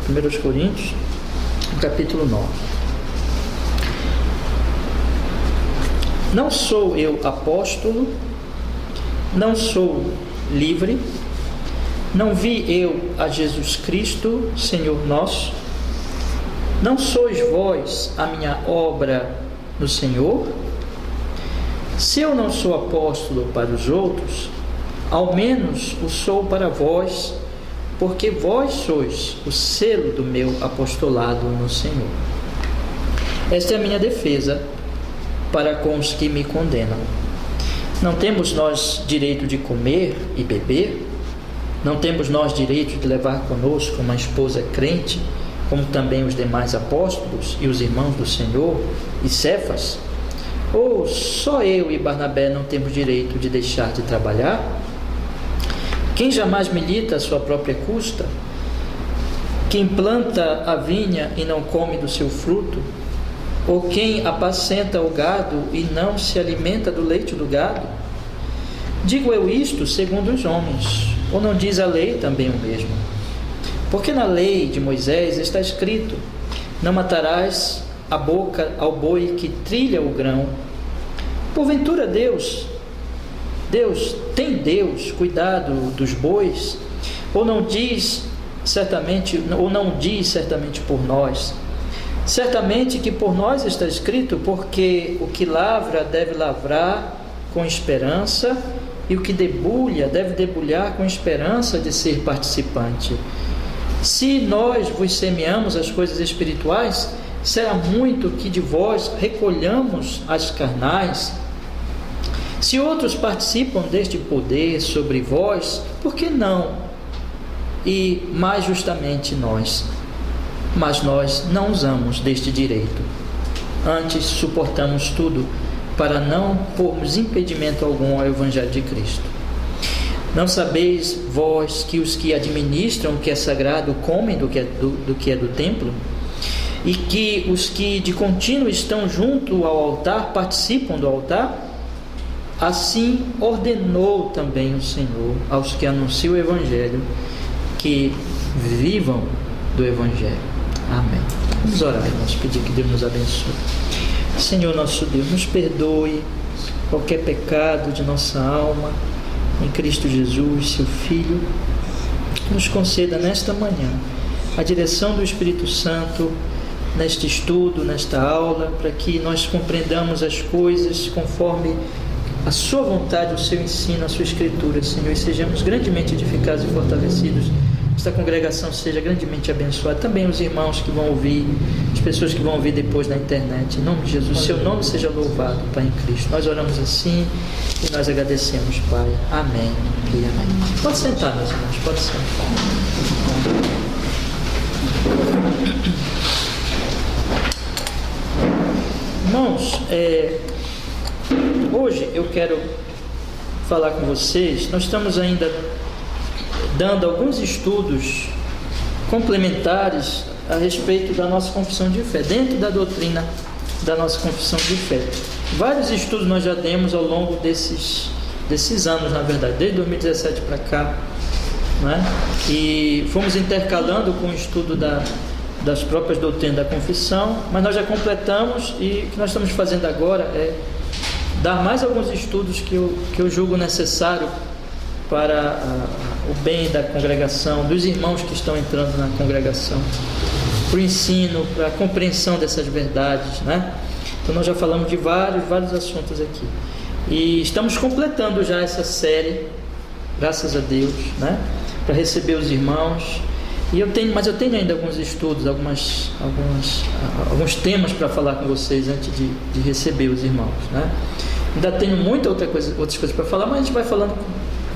1 Coríntios, capítulo 9. Não sou eu apóstolo, não sou livre, não vi eu a Jesus Cristo, Senhor nosso? Não sois vós a minha obra no Senhor? Se eu não sou apóstolo para os outros, ao menos o sou para vós, porque vós sois o selo do meu apostolado no Senhor. Esta é a minha defesa para com os que me condenam. Não temos nós direito de comer e beber? Não temos nós direito de levar conosco uma esposa crente, como também os demais apóstolos e os irmãos do Senhor e Cefas? Ou só eu e Barnabé não temos direito de deixar de trabalhar? Quem jamais milita à sua própria custa? Quem planta a vinha e não come do seu fruto? Ou quem apacenta o gado e não se alimenta do leite do gado? Digo eu isto segundo os homens, ou não diz a lei também o mesmo? Porque na lei de Moisés está escrito: não matarás a boca ao boi que trilha o grão. Porventura tem Deus cuidado dos bois? Ou não diz certamente por nós? Certamente que por nós está escrito: porque o que lavra deve lavrar com esperança, e o que debulha deve debulhar com esperança de ser participante. Se nós vos semeamos as coisas espirituais, será muito que de vós recolhamos as carnais. Se outros participam deste poder sobre vós, por que não? E mais justamente nós. Mas nós não usamos deste direito. Antes suportamos tudo para não pormos impedimento algum ao Evangelho de Cristo. Não sabeis vós que os que administram o que é sagrado comem do que é do templo? E que os que de contínuo estão junto ao altar participam do altar? Assim ordenou também o Senhor aos que anunciam o Evangelho, que vivam do Evangelho. Amém. Vamos orar, irmãos, pedir que Deus nos abençoe. Senhor nosso Deus, nos perdoe qualquer pecado de nossa alma em Cristo Jesus, seu Filho. Nos conceda nesta manhã a direção do Espírito Santo neste estudo, nesta aula, para que nós compreendamos as coisas conforme a sua vontade, o seu ensino, a sua escritura, Senhor, e sejamos grandemente edificados e fortalecidos. Esta congregação seja grandemente abençoada. Também os irmãos que vão ouvir, as pessoas que vão ouvir depois na internet. Em nome de Jesus, seu nome seja louvado, Pai, em Cristo. Nós oramos assim e nós agradecemos, Pai. Amém e amém. Pode sentar, meus irmãos, pode sentar. Irmãos, hoje eu quero falar com vocês. Nós estamos ainda dando alguns estudos complementares a respeito da nossa confissão de fé, dentro da doutrina da nossa confissão de fé. Vários estudos nós já demos ao longo desses anos, na verdade, desde 2017 para cá, né? E fomos intercalando com o estudo das próprias doutrinas da confissão, mas nós já completamos, e o que nós estamos fazendo agora é dar mais alguns estudos que eu julgo necessário para o bem da congregação, dos irmãos que estão entrando na congregação, para o ensino, para a compreensão dessas verdades, né? Então nós já falamos de vários assuntos aqui, e estamos completando já essa série, graças a Deus, né? Para receber os irmãos. Mas eu tenho ainda alguns estudos, alguns temas para falar com vocês antes de receber os irmãos, né? Ainda tenho outras coisas para falar, mas a gente vai falando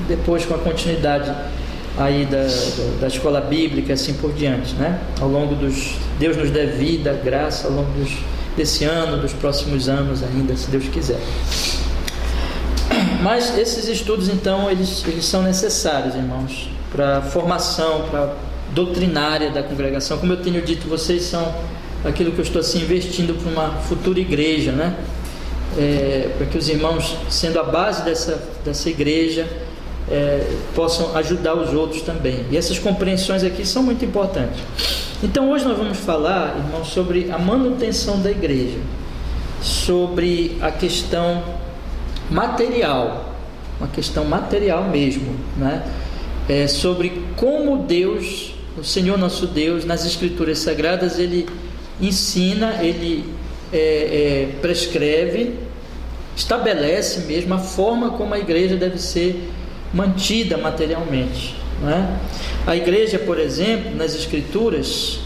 depois com a continuidade aí da escola bíblica, assim por diante, né? Ao longo Deus nos dê vida, graça ao longo desse ano, dos próximos anos ainda, se Deus quiser. Mas esses estudos, então, eles são necessários, irmãos, para a formação, para doutrinária da congregação. Como eu tenho dito, vocês são aquilo que eu estou assim investindo para uma futura igreja, né? Para que os irmãos, sendo a base dessa igreja, possam ajudar os outros também. E essas compreensões aqui são muito importantes. Então hoje nós vamos falar, irmãos, sobre a manutenção da igreja, sobre a questão material, uma questão material mesmo, né? Sobre como Deus, o Senhor nosso Deus, nas Escrituras Sagradas, Ele ensina, Ele prescreve, estabelece mesmo a forma como a igreja deve ser mantida materialmente, né? A igreja, por exemplo, nas Escrituras,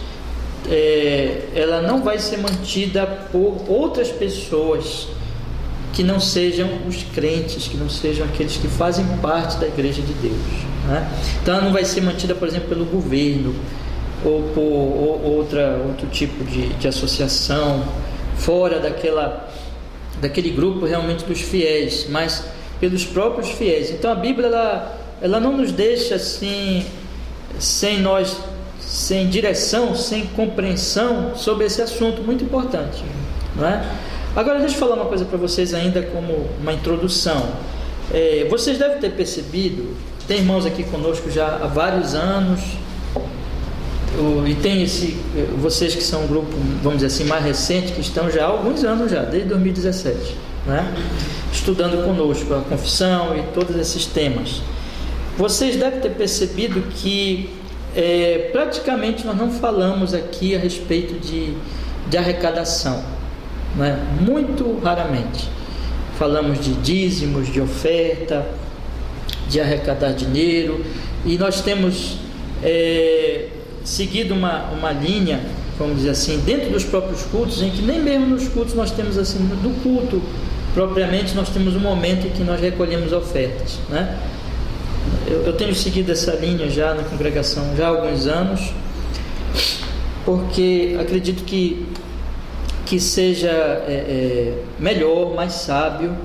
ela não vai ser mantida por outras pessoas que não sejam os crentes, que não sejam aqueles que fazem parte da igreja de Deus, né? Então ela não vai ser mantida, por exemplo, pelo governo ou por outro tipo de associação fora daquele grupo realmente dos fiéis, mas pelos próprios fiéis. Então a Bíblia ela não nos deixa assim, sem direção, sem compreensão sobre esse assunto muito importante, não é? Agora deixa eu falar uma coisa para vocês ainda como uma introdução. Vocês devem ter percebido, tem irmãos aqui conosco já há vários anos, e tem vocês que são um grupo, vamos dizer assim, mais recente, que estão já há alguns anos já, desde 2017, né? Estudando conosco a confissão e todos esses temas. Vocês devem ter percebido que praticamente nós não falamos aqui a respeito de arrecadação, né? Muito raramente falamos de dízimos, de oferta, de arrecadar dinheiro, e nós temos seguido uma linha, vamos dizer assim, dentro dos próprios cultos, em que nem mesmo nos cultos nós temos assim, do culto propriamente nós temos um momento em que nós recolhemos ofertas, né? Eu tenho seguido essa linha já na congregação já há alguns anos, porque acredito que seja melhor, mais sábio,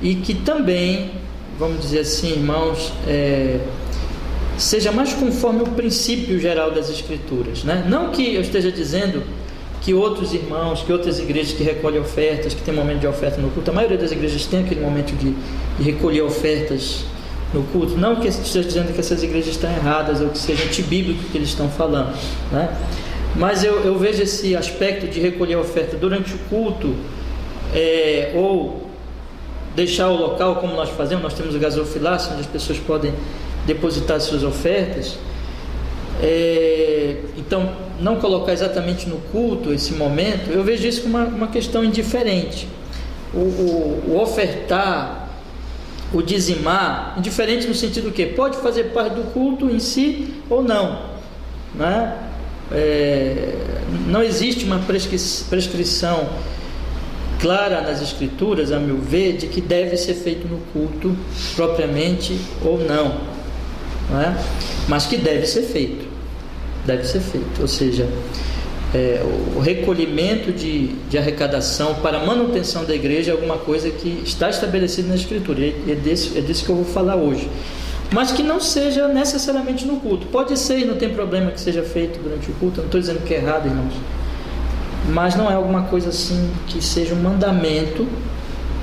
e que também, vamos dizer assim, irmãos, seja mais conforme o princípio geral das Escrituras, né? Não que eu esteja dizendo que outros irmãos, que outras igrejas que recolhem ofertas, que tem momento de oferta no culto, a maioria das igrejas tem aquele momento de recolher ofertas no culto, não que esteja dizendo que essas igrejas estão erradas ou que seja antibíblico que eles estão falando, né? Mas eu vejo esse aspecto de recolher a oferta durante o culto, ou deixar o local como nós fazemos. Nós temos o gasofilácio, onde as pessoas podem depositar suas ofertas, então não colocar exatamente no culto esse momento. Eu vejo isso como uma questão indiferente. O ofertar, o dizimar, indiferente no sentido que pode fazer parte do culto em si ou não, né? Não existe uma prescrição clara nas Escrituras, a meu ver, de que deve ser feito no culto propriamente ou não, né? Mas que deve ser feito, ou seja, o recolhimento de arrecadação para a manutenção da igreja é alguma coisa que está estabelecida na Escritura, e é disso que eu vou falar hoje, mas que não seja necessariamente no culto. Pode ser, e não tem problema que seja feito durante o culto, eu não estou dizendo que é errado, irmãos, mas não é alguma coisa assim que seja um mandamento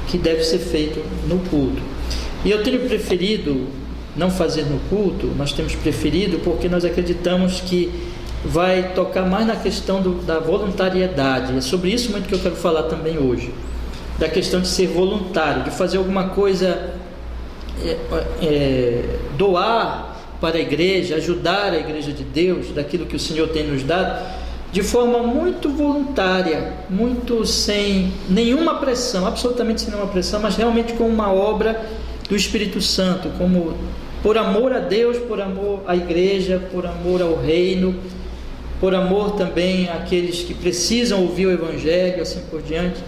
que deve ser feito no culto. E eu tenho preferido não fazer no culto, nós temos preferido porque nós acreditamos que vai tocar mais na questão da voluntariedade. É sobre isso muito que eu quero falar também hoje, da questão de ser voluntário, de fazer alguma coisa, doar para a igreja, ajudar a igreja de Deus, daquilo que o Senhor tem nos dado, de forma muito voluntária, muito sem nenhuma pressão, absolutamente sem nenhuma pressão, mas realmente como uma obra do Espírito Santo, como por amor a Deus, por amor à igreja, por amor ao reino, por amor também àqueles que precisam ouvir o Evangelho, assim por diante.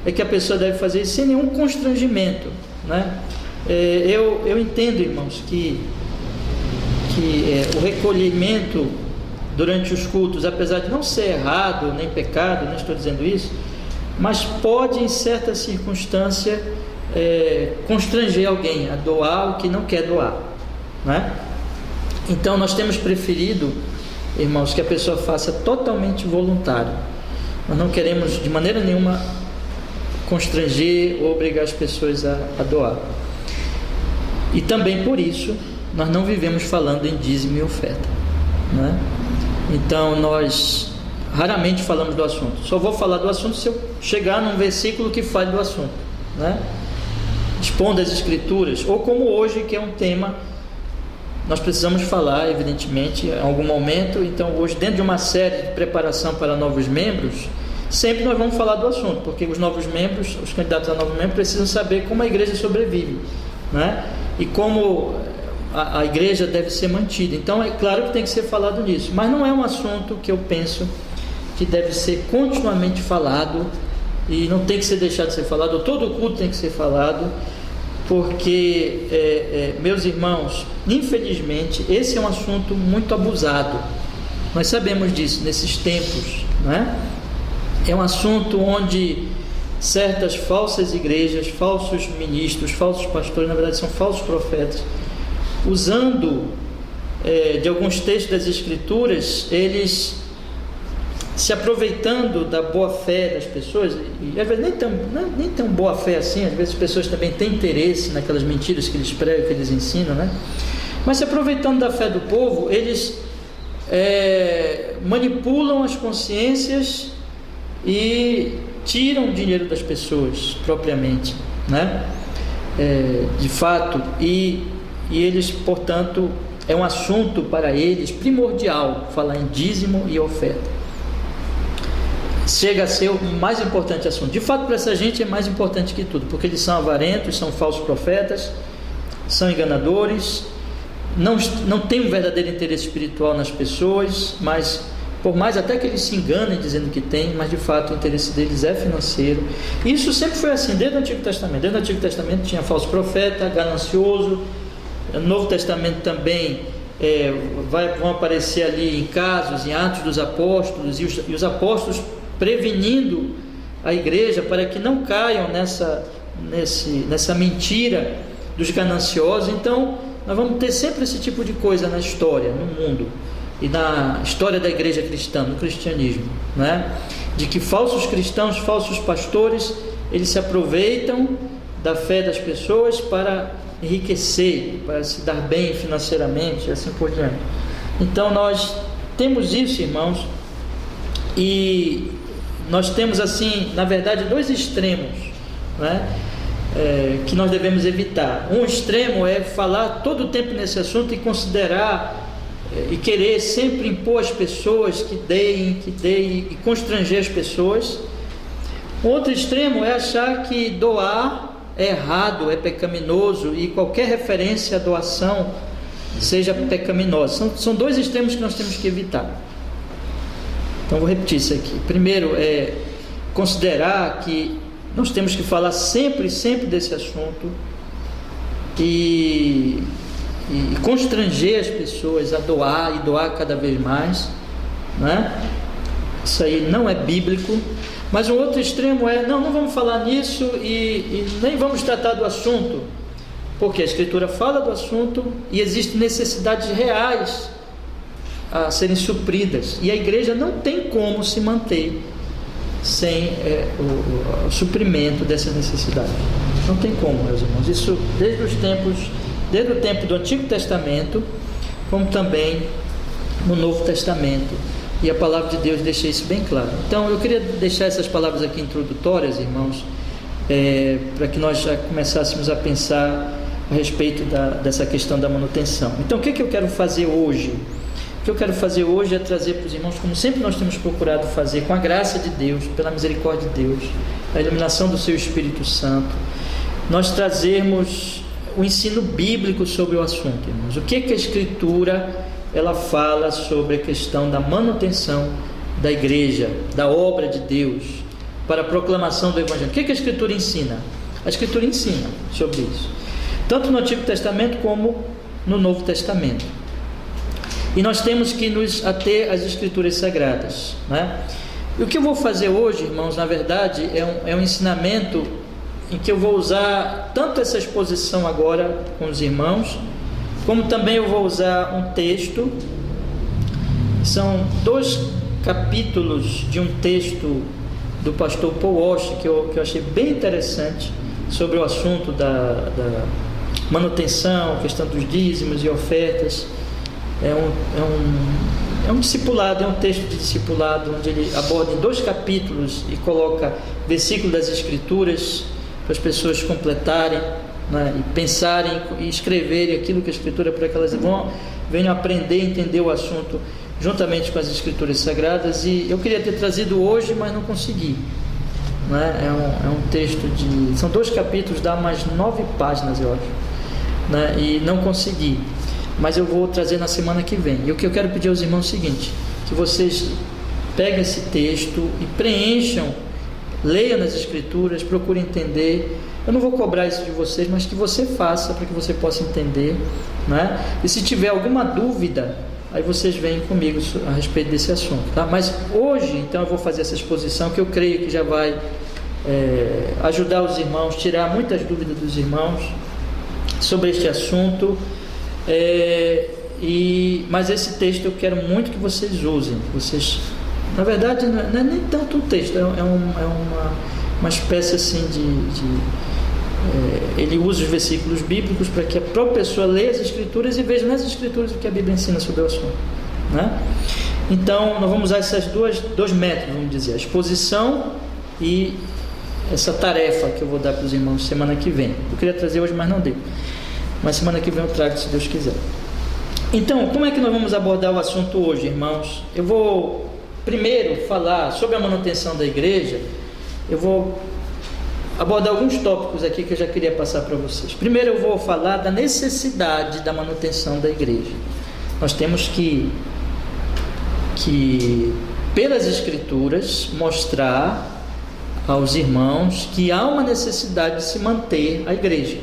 É que a pessoa deve fazer isso sem nenhum constrangimento, né? Eu entendo, irmãos, que o recolhimento durante os cultos, apesar de não ser errado nem pecado, não estou dizendo isso, mas pode em certa circunstância constranger alguém a doar o que não quer doar, né? Então nós temos preferido, irmãos, que a pessoa faça totalmente voluntário. Nós não queremos de maneira nenhuma constranger ou obrigar as pessoas a doar. E também por isso nós não vivemos falando em dízimo e oferta, né? Então nós raramente falamos do assunto. Só vou falar do assunto se eu chegar num versículo que fale do assunto, né? Expondo as escrituras, ou como hoje, que é um tema nós precisamos falar, evidentemente, em algum momento. Então hoje, dentro de uma série de preparação para novos membros, sempre nós vamos falar do assunto, porque os novos membros, os candidatos a novos membros, precisam saber como a igreja sobrevive, né? E como a igreja deve ser mantida. Então é claro que tem que ser falado nisso, mas não é um assunto que eu penso que deve ser continuamente falado, e não tem que ser deixado de ser falado. Todo culto tem que ser falado, porque meus irmãos, infelizmente esse é um assunto muito abusado. Nós sabemos disso nesses tempos, né? É um assunto onde certas falsas igrejas, falsos ministros, falsos pastores, na verdade são falsos profetas, usando de alguns textos das escrituras, eles se aproveitando da boa fé das pessoas, e às vezes nem tão boa fé assim. Às vezes as pessoas também têm interesse naquelas mentiras que eles pregam, que eles ensinam, né? Mas se aproveitando da fé do povo, eles manipulam as consciências e tiram o dinheiro das pessoas propriamente, né? De fato, e eles, portanto, é um assunto para eles primordial falar em dízimo e oferta. Chega a ser o mais importante assunto. De fato, para essa gente é mais importante que tudo, porque eles são avarentos, são falsos profetas, são enganadores, não têm um verdadeiro interesse espiritual nas pessoas, mas por mais até que eles se enganem dizendo que tem, mas de fato o interesse deles é financeiro. E isso sempre foi assim, desde o Antigo Testamento. Desde o Antigo Testamento tinha falso profeta, ganancioso. No Novo Testamento também vão aparecer ali em casos, em Atos dos Apóstolos, e os apóstolos prevenindo a igreja para que não caiam nessa mentira dos gananciosos. Então nós vamos ter sempre esse tipo de coisa na história, no mundo, e na história da igreja cristã, no cristianismo, né? De que falsos cristãos, falsos pastores, eles se aproveitam da fé das pessoas para enriquecer, para se dar bem financeiramente, e assim por diante. Então nós temos isso, irmãos, e nós temos, assim, na verdade, dois extremos, né? Que nós devemos evitar. Um extremo é falar todo o tempo nesse assunto e considerar e querer sempre impor às pessoas que deem e constranger as pessoas. Outro extremo é achar que doar é errado, é pecaminoso, e qualquer referência à doação seja pecaminosa. São dois extremos que nós temos que evitar. Então vou repetir isso aqui. Primeiro é considerar que nós temos que falar sempre desse assunto e constranger as pessoas a doar, e doar cada vez mais, né? Isso aí não é bíblico. Mas um outro extremo é, não vamos falar nisso e nem vamos tratar do assunto, porque a Escritura fala do assunto e existem necessidades reais a serem supridas, e a igreja não tem como se manter sem o suprimento dessas necessidades. Não tem como, meus irmãos. Isso desde o tempo do Antigo Testamento, como também no Novo Testamento, e a palavra de Deus deixa isso bem claro. Então eu queria deixar essas palavras aqui introdutórias, irmãos, para que nós já começássemos a pensar a respeito dessa questão da manutenção. Então o que eu quero fazer hoje? O que eu quero fazer hoje é trazer para os irmãos, como sempre nós temos procurado fazer, com a graça de Deus, pela misericórdia de Deus, a iluminação do seu Espírito Santo, nós trazermos o ensino bíblico sobre o assunto, irmãos. O que a Escritura ela fala sobre a questão da manutenção da igreja, da obra de Deus, para a proclamação do Evangelho? O que a Escritura ensina? A Escritura ensina sobre isso, tanto no Antigo Testamento como no Novo Testamento. E nós temos que nos ater às Escrituras Sagradas, né? E o que eu vou fazer hoje, irmãos, na verdade, é um ensinamento em que eu vou usar tanto essa exposição agora com os irmãos, como também eu vou usar um texto. São 2 capítulos de um texto do pastor Paul Walsh, que eu achei bem interessante, sobre o assunto manutenção, a questão dos dízimos e ofertas. É um discipulado, é um texto de discipulado, onde ele aborda em 2 capítulos e coloca versículos das Escrituras para as pessoas completarem, né, e pensarem e escreverem aquilo que a Escritura, para que elas venham aprender a entender o assunto juntamente com as Escrituras Sagradas. E eu queria ter trazido hoje, mas não consegui, né? É um texto são 2 capítulos, dá mais 9 páginas, eu acho, né? E não consegui, mas eu vou trazer na semana que vem. E o que eu quero pedir aos irmãos é o seguinte: que vocês peguem esse texto e preencham, leiam nas Escrituras, procurem entender. Eu não vou cobrar isso de vocês, mas que você faça para que você possa entender, né? E se tiver alguma dúvida, aí vocês vêm comigo a respeito desse assunto, tá? Mas hoje, então, eu vou fazer essa exposição que eu creio que já vai ajudar os irmãos, tirar muitas dúvidas dos irmãos sobre este assunto. Mas esse texto eu quero muito que vocês usem. Na verdade, não é nem tanto um texto, é uma espécie assim ele usa os versículos bíblicos para que a própria pessoa leia as Escrituras e veja nas Escrituras o que a Bíblia ensina sobre o assunto, né? Então, nós vamos usar esses dois métodos, vamos dizer, a exposição e essa tarefa que eu vou dar para os irmãos semana que vem. Eu queria trazer hoje, mas não deu. Mas semana que vem eu trago, se Deus quiser. Então, como é que nós vamos abordar o assunto hoje, irmãos? Eu vou primeiro falar sobre a manutenção da igreja. Eu vou abordar alguns tópicos aqui que eu já queria passar para vocês. Primeiro eu vou falar da necessidade da manutenção da igreja. Nós temos que pelas Escrituras, mostrar aos irmãos que há uma necessidade de se manter a igreja,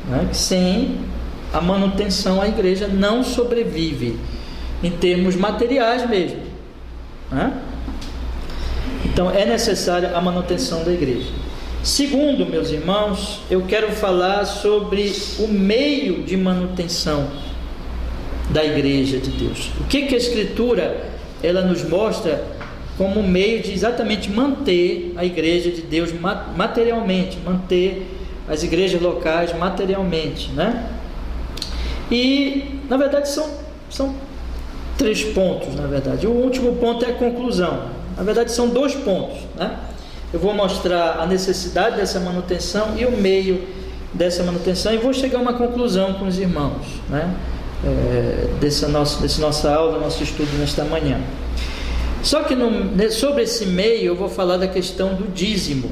né? Sem a manutenção a igreja não sobrevive, em termos materiais mesmo, né? Então é necessária a manutenção da igreja. Segundo, meus irmãos, eu quero falar sobre o meio de manutenção da igreja de Deus. O que a Escritura ela nos mostra como meio de exatamente manter a igreja de Deus materialmente, manter as igrejas locais materialmente, né? E na verdade são 3 pontos, na verdade. O último ponto é a conclusão. Na verdade são 2 pontos, né? Eu vou mostrar a necessidade dessa manutenção e o meio dessa manutenção, e vou chegar a uma conclusão com os irmãos, né? Dessa nossa aula, nosso estudo nesta manhã. Só que sobre esse meio eu vou falar da questão do dízimo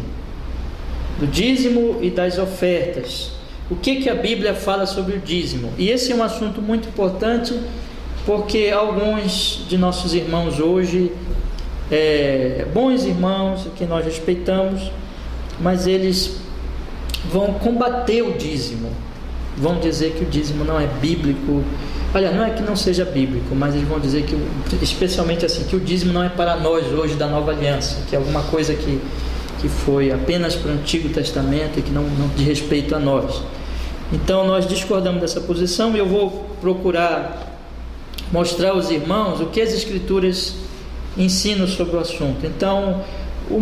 e das ofertas. O que a Bíblia fala sobre o dízimo? E esse é um assunto muito importante, porque alguns de nossos irmãos hoje, bons irmãos que nós respeitamos, mas eles vão combater o dízimo, vão dizer que o dízimo não é bíblico. Olha, não é que não seja bíblico, mas eles vão dizer que, especialmente assim, que o dízimo não é para nós hoje da Nova Aliança, que é alguma coisa que foi apenas para o Antigo Testamento e que não diz respeito a nós. Então nós discordamos dessa posição, e eu vou procurar mostrar aos irmãos o que as Escrituras ensinam sobre o assunto. Então, o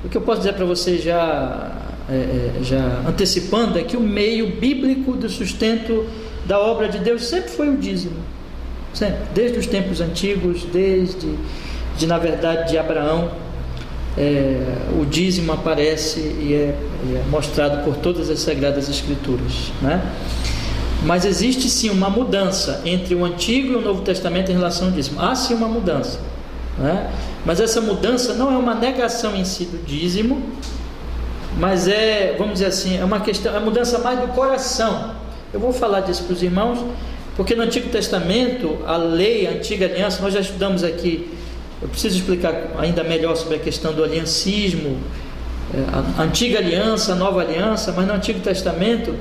que eu posso dizer para vocês já antecipando é que o meio bíblico do sustento da obra de Deus sempre foi o dízimo, sempre, desde os tempos antigos, na verdade, de Abraão. O dízimo aparece e é mostrado por todas as Sagradas Escrituras, né? Mas existe sim uma mudança entre o Antigo e o Novo Testamento em relação ao dízimo. Há sim uma mudança, né? Mas essa mudança não é uma negação em si do dízimo, mas vamos dizer assim, é uma mudança mais do coração. Eu vou falar disso para os irmãos, porque no Antigo Testamento, a lei, a antiga aliança, nós já estudamos aqui. Eu preciso explicar ainda melhor sobre a questão do aliancismo, a antiga aliança, a nova aliança. Mas no Antigo Testamento,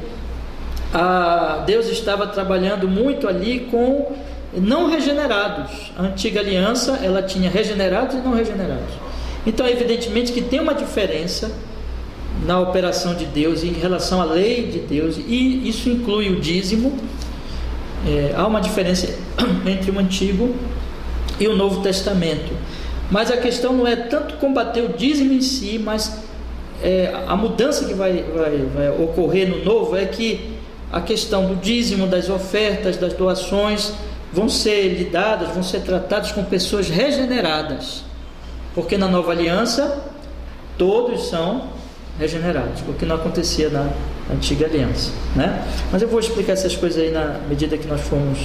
Deus estava trabalhando muito ali com não regenerados. A antiga aliança, ela tinha regenerados e não regenerados. Então, evidentemente que tem uma diferença na operação de Deus em relação à lei de Deus, e isso inclui o dízimo. Há uma diferença entre o Antigo e o Novo Testamento, mas a questão não é tanto combater o dízimo em si, mas a mudança que vai ocorrer no novo é que a questão do dízimo, das ofertas, das doações vão ser lidadas, vão ser tratadas com pessoas regeneradas, porque na nova aliança todos são regenerados, o que não acontecia na antiga aliança, né? Mas eu vou explicar essas coisas aí na medida que nós formos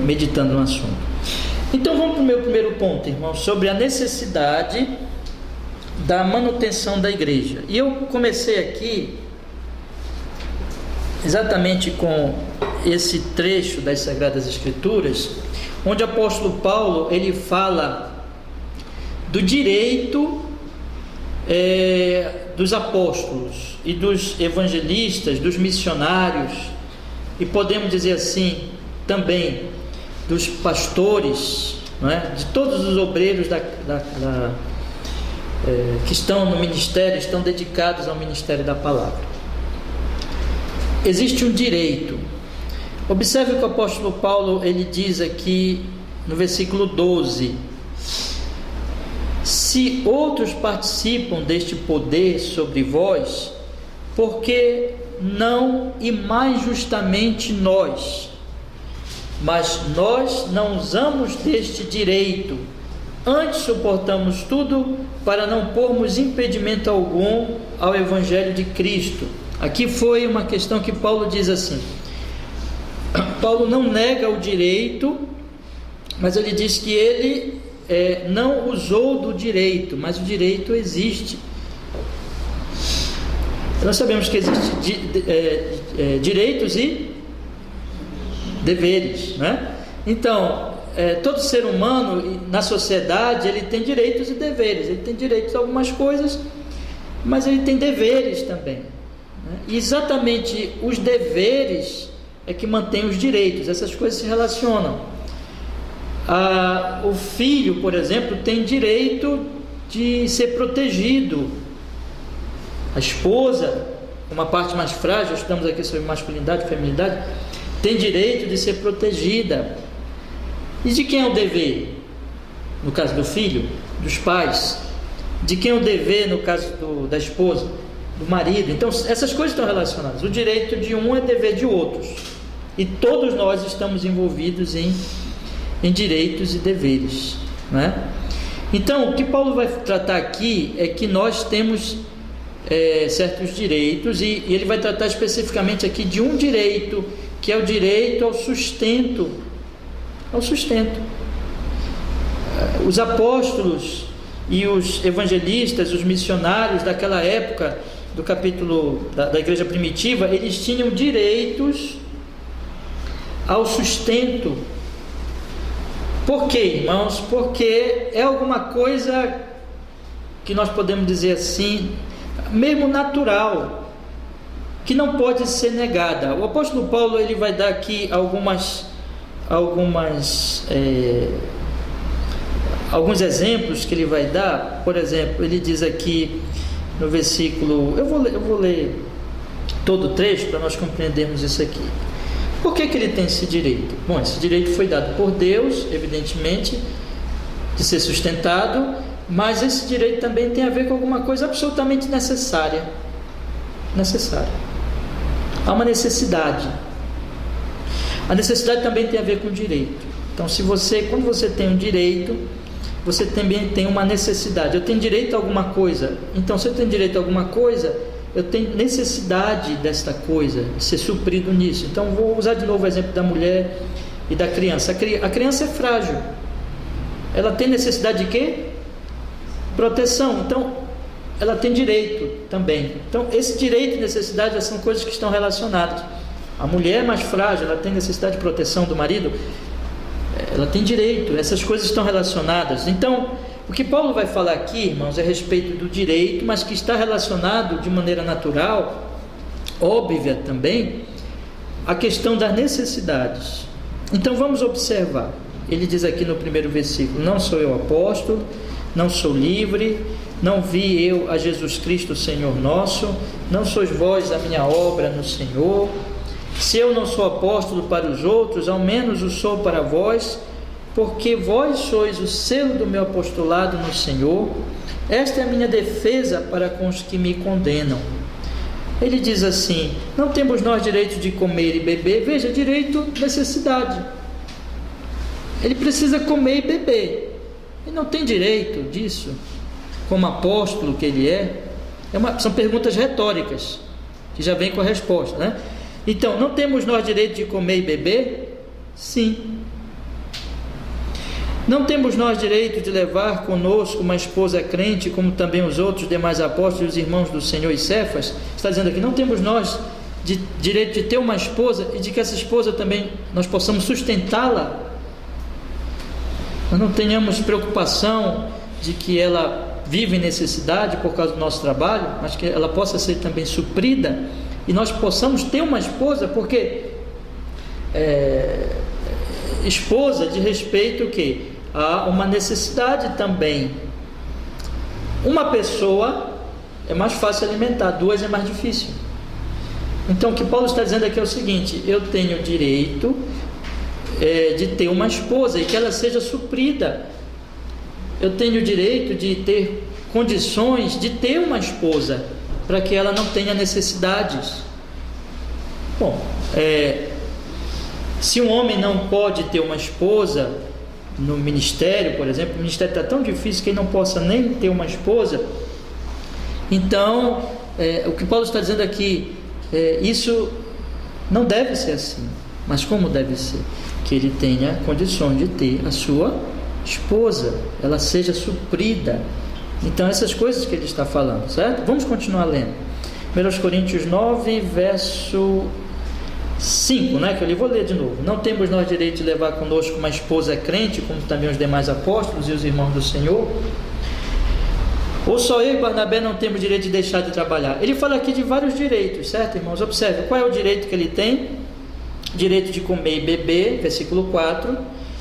meditando no assunto. Então vamos para o meu primeiro ponto, irmãos, sobre a necessidade da manutenção da igreja. E eu comecei aqui exatamente com esse trecho das Sagradas Escrituras, onde o apóstolo Paulo ele fala do direito dos apóstolos e dos evangelistas, dos missionários, e podemos dizer assim também dos pastores, não é? De todos os obreiros que estão no ministério, estão dedicados ao ministério da palavra. Existe um direito. Observe o que o apóstolo Paulo ele diz aqui no versículo 12: se outros participam deste poder sobre vós, por que não e mais justamente nós? Mas nós não usamos deste direito, antes suportamos tudo para não pormos impedimento algum ao Evangelho de Cristo. Aqui foi uma questão que Paulo diz assim: Paulo não nega o direito, mas ele diz que ele não usou do direito, mas o direito existe. Nós sabemos que existem direitos e deveres, né? Então, todo ser humano na sociedade ele tem direitos e deveres. Ele tem direitos a algumas coisas, mas ele tem deveres também, né? E exatamente os deveres é que mantêm os direitos. Essas coisas se relacionam. O filho, por exemplo, tem direito de ser protegido. A esposa, uma parte mais frágil, estamos aqui sobre masculinidade e feminilidade, tem direito de ser protegida. E de quem é o dever? No caso do filho, dos pais. De quem é o dever no caso da esposa, do marido? Então essas coisas estão relacionadas. O direito de um é dever de outros, e todos nós estamos envolvidos em direitos e deveres, né? Então o que Paulo vai tratar aqui é que nós temos certos direitos, e ele vai tratar especificamente aqui de um direito, que é o direito ao sustento. Os apóstolos e os evangelistas, os missionários daquela época, do capítulo da igreja primitiva, eles tinham direitos ao sustento. Por quê, irmãos? Porque é alguma coisa que nós podemos dizer assim, mesmo natural, que não pode ser negada. O apóstolo Paulo ele vai dar aqui alguns exemplos que ele vai dar. Por exemplo, ele diz aqui no versículo, eu vou ler todo o trecho para nós compreendermos isso aqui. Por que ele tem esse direito? Bom, esse direito foi dado por Deus, evidentemente, de ser sustentado, mas esse direito também tem a ver com alguma coisa absolutamente necessária. Há uma necessidade. A necessidade também tem a ver com o direito. Então, quando você tem um direito, você também tem uma necessidade. Eu tenho direito a alguma coisa. Então, se eu tenho direito a alguma coisa, eu tenho necessidade desta coisa, de ser suprido nisso. Então, vou usar de novo o exemplo da mulher e da criança. A criança é frágil. Ela tem necessidade de quê? Proteção. Então, ela tem direito também. Então, esse direito e necessidade são coisas que estão relacionadas. A mulher mais frágil, ela tem necessidade de proteção do marido, ela tem direito. Essas coisas estão relacionadas. Então, o que Paulo vai falar aqui, irmãos, é a respeito do direito, mas que está relacionado de maneira natural, óbvia também, a questão das necessidades. Então, vamos observar. Ele diz aqui no primeiro versículo: não sou eu apóstolo, não sou livre, não vi eu a Jesus Cristo Senhor nosso, não sois vós a minha obra no Senhor. Se eu não sou apóstolo para os outros, ao menos o sou para vós, porque vós sois o selo do meu apostolado no Senhor. Esta é a minha defesa para com os que me condenam. Ele diz assim: não temos nós direito de comer e beber. Veja, direito, necessidade. Ele precisa comer e beber. Ele não tem direito disso, como apóstolo que ele é. São perguntas retóricas, que já vem com a resposta, né? Então, não temos nós direito de comer e beber? Sim. Não temos nós direito de levar conosco uma esposa crente, como também os outros demais apóstolos e os irmãos do Senhor e Cefas? Está dizendo aqui, não temos nós direito de ter uma esposa e de que essa esposa também nós possamos sustentá-la? Nós não tenhamos preocupação de que ela vive em necessidade por causa do nosso trabalho, mas que ela possa ser também suprida e nós possamos ter uma esposa, porque esposa de respeito que há uma necessidade também. Uma pessoa é mais fácil alimentar, duas é mais difícil. Então o que Paulo está dizendo aqui é o seguinte: eu tenho direito de ter uma esposa e que ela seja suprida. Eu tenho direito de ter condições de ter uma esposa para que ela não tenha necessidades. Bom, se um homem não pode ter uma esposa no ministério, por exemplo, o ministério está tão difícil que ele não possa nem ter uma esposa. Então, o que Paulo está dizendo aqui, isso não deve ser assim. Mas como deve ser? Que ele tenha condições de ter a sua esposa, ela seja suprida. Então, essas coisas que ele está falando, certo? Vamos continuar lendo. 1 Coríntios 9, verso 5, né, que eu vou ler de novo. Não temos nós direito de levar conosco uma esposa crente, como também os demais apóstolos e os irmãos do Senhor? Ou só eu e Barnabé não temos direito de deixar de trabalhar? Ele fala aqui de vários direitos, certo, irmãos? Observe, qual é o direito que ele tem? Direito de comer e beber, versículo 4.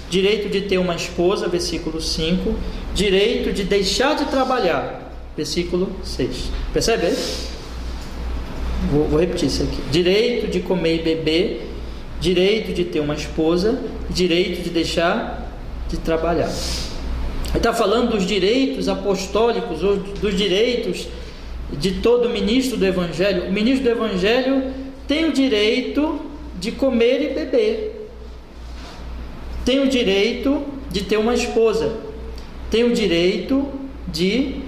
Direito de ter uma esposa, versículo 5. Direito de deixar de trabalhar, versículo 6. Percebe? Vou repetir isso aqui. Direito de comer e beber, direito de ter uma esposa, direito de deixar de trabalhar. Ele está falando dos direitos apostólicos, ou dos direitos de todo ministro do Evangelho. O ministro do Evangelho tem o direito de comer e beber, tem o direito de ter uma esposa, tem o direito de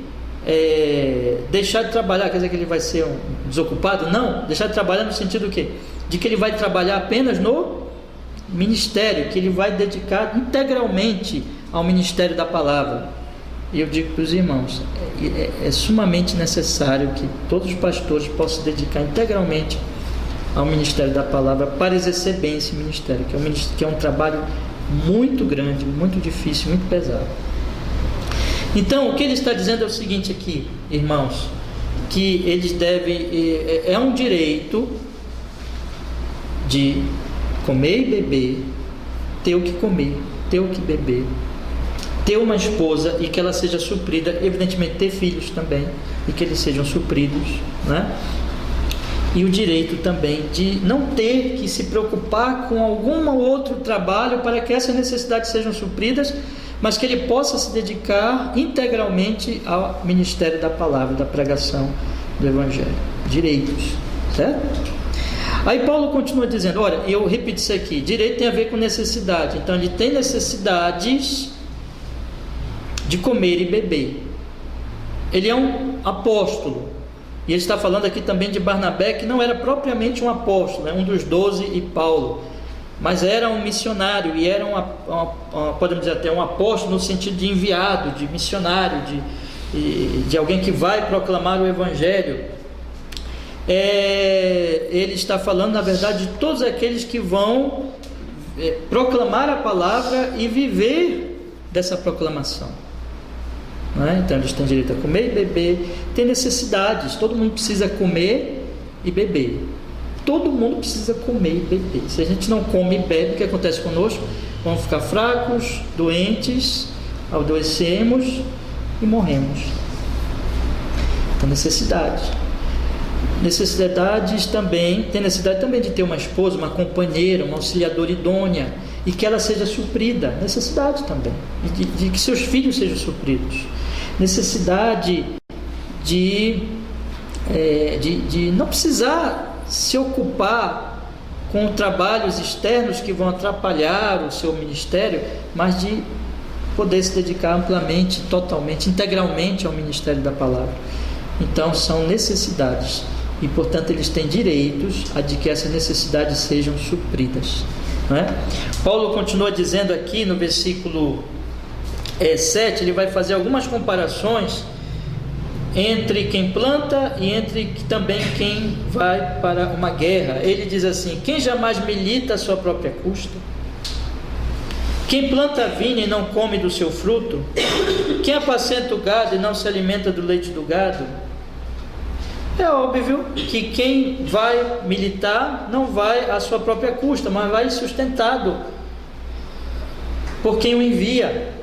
deixar de trabalhar. Quer dizer que ele vai ser um desocupado? Não, deixar de trabalhar no sentido do quê? De que ele vai trabalhar apenas no ministério, que ele vai dedicar integralmente ao ministério da palavra. E eu digo para os irmãos, é sumamente necessário que todos os pastores possam se dedicar integralmente ao ministério da palavra para exercer bem esse ministério, que é um trabalho muito grande, muito difícil, muito pesado. Então, o que ele está dizendo é o seguinte aqui, irmãos, que eles devem, é um direito de comer e beber, ter o que comer, ter o que beber, ter uma esposa e que ela seja suprida, evidentemente ter filhos também, e que eles sejam supridos, né? E o direito também de não ter que se preocupar com algum outro trabalho para que essas necessidades sejam supridas, mas que ele possa se dedicar integralmente ao ministério da palavra, da pregação do Evangelho. Direitos, certo? Aí Paulo continua dizendo, olha, eu repito isso aqui, direito tem a ver com necessidade. Então ele tem necessidades de comer e beber. Ele é um apóstolo. E ele está falando aqui também de Barnabé, que não era propriamente um apóstolo, um dos 12, e Paulo, mas era um missionário, e era podemos dizer até um apóstolo no sentido de enviado, de missionário, de alguém que vai proclamar o Evangelho. Ele está falando, na verdade, de todos aqueles que vão proclamar a palavra e viver dessa proclamação. Então eles têm direito a comer e beber, tem necessidades, todo mundo precisa comer e beber, todo mundo precisa comer e beber. Se a gente não come e bebe, o que acontece conosco? Vamos ficar fracos, doentes, adoecemos e morremos. Então necessidades também, tem necessidade também de ter uma esposa, uma companheira, uma auxiliadora idônea, e que ela seja suprida, necessidade também, de que seus filhos sejam supridos. necessidade de não precisar se ocupar com trabalhos externos que vão atrapalhar o seu ministério, mas de poder se dedicar amplamente, totalmente, integralmente ao ministério da palavra. Então são necessidades e, portanto, eles têm direitos a de que essas necessidades sejam supridas, não é? Paulo continua dizendo aqui no versículo 7, ele vai fazer algumas comparações entre quem planta e entre também quem vai para uma guerra. Ele diz assim: quem jamais milita a sua própria custa? Quem planta a vinha e não come do seu fruto? Quem apacenta o gado e não se alimenta do leite do gado? É óbvio que quem vai militar não vai à sua própria custa, mas vai sustentado por quem o envia.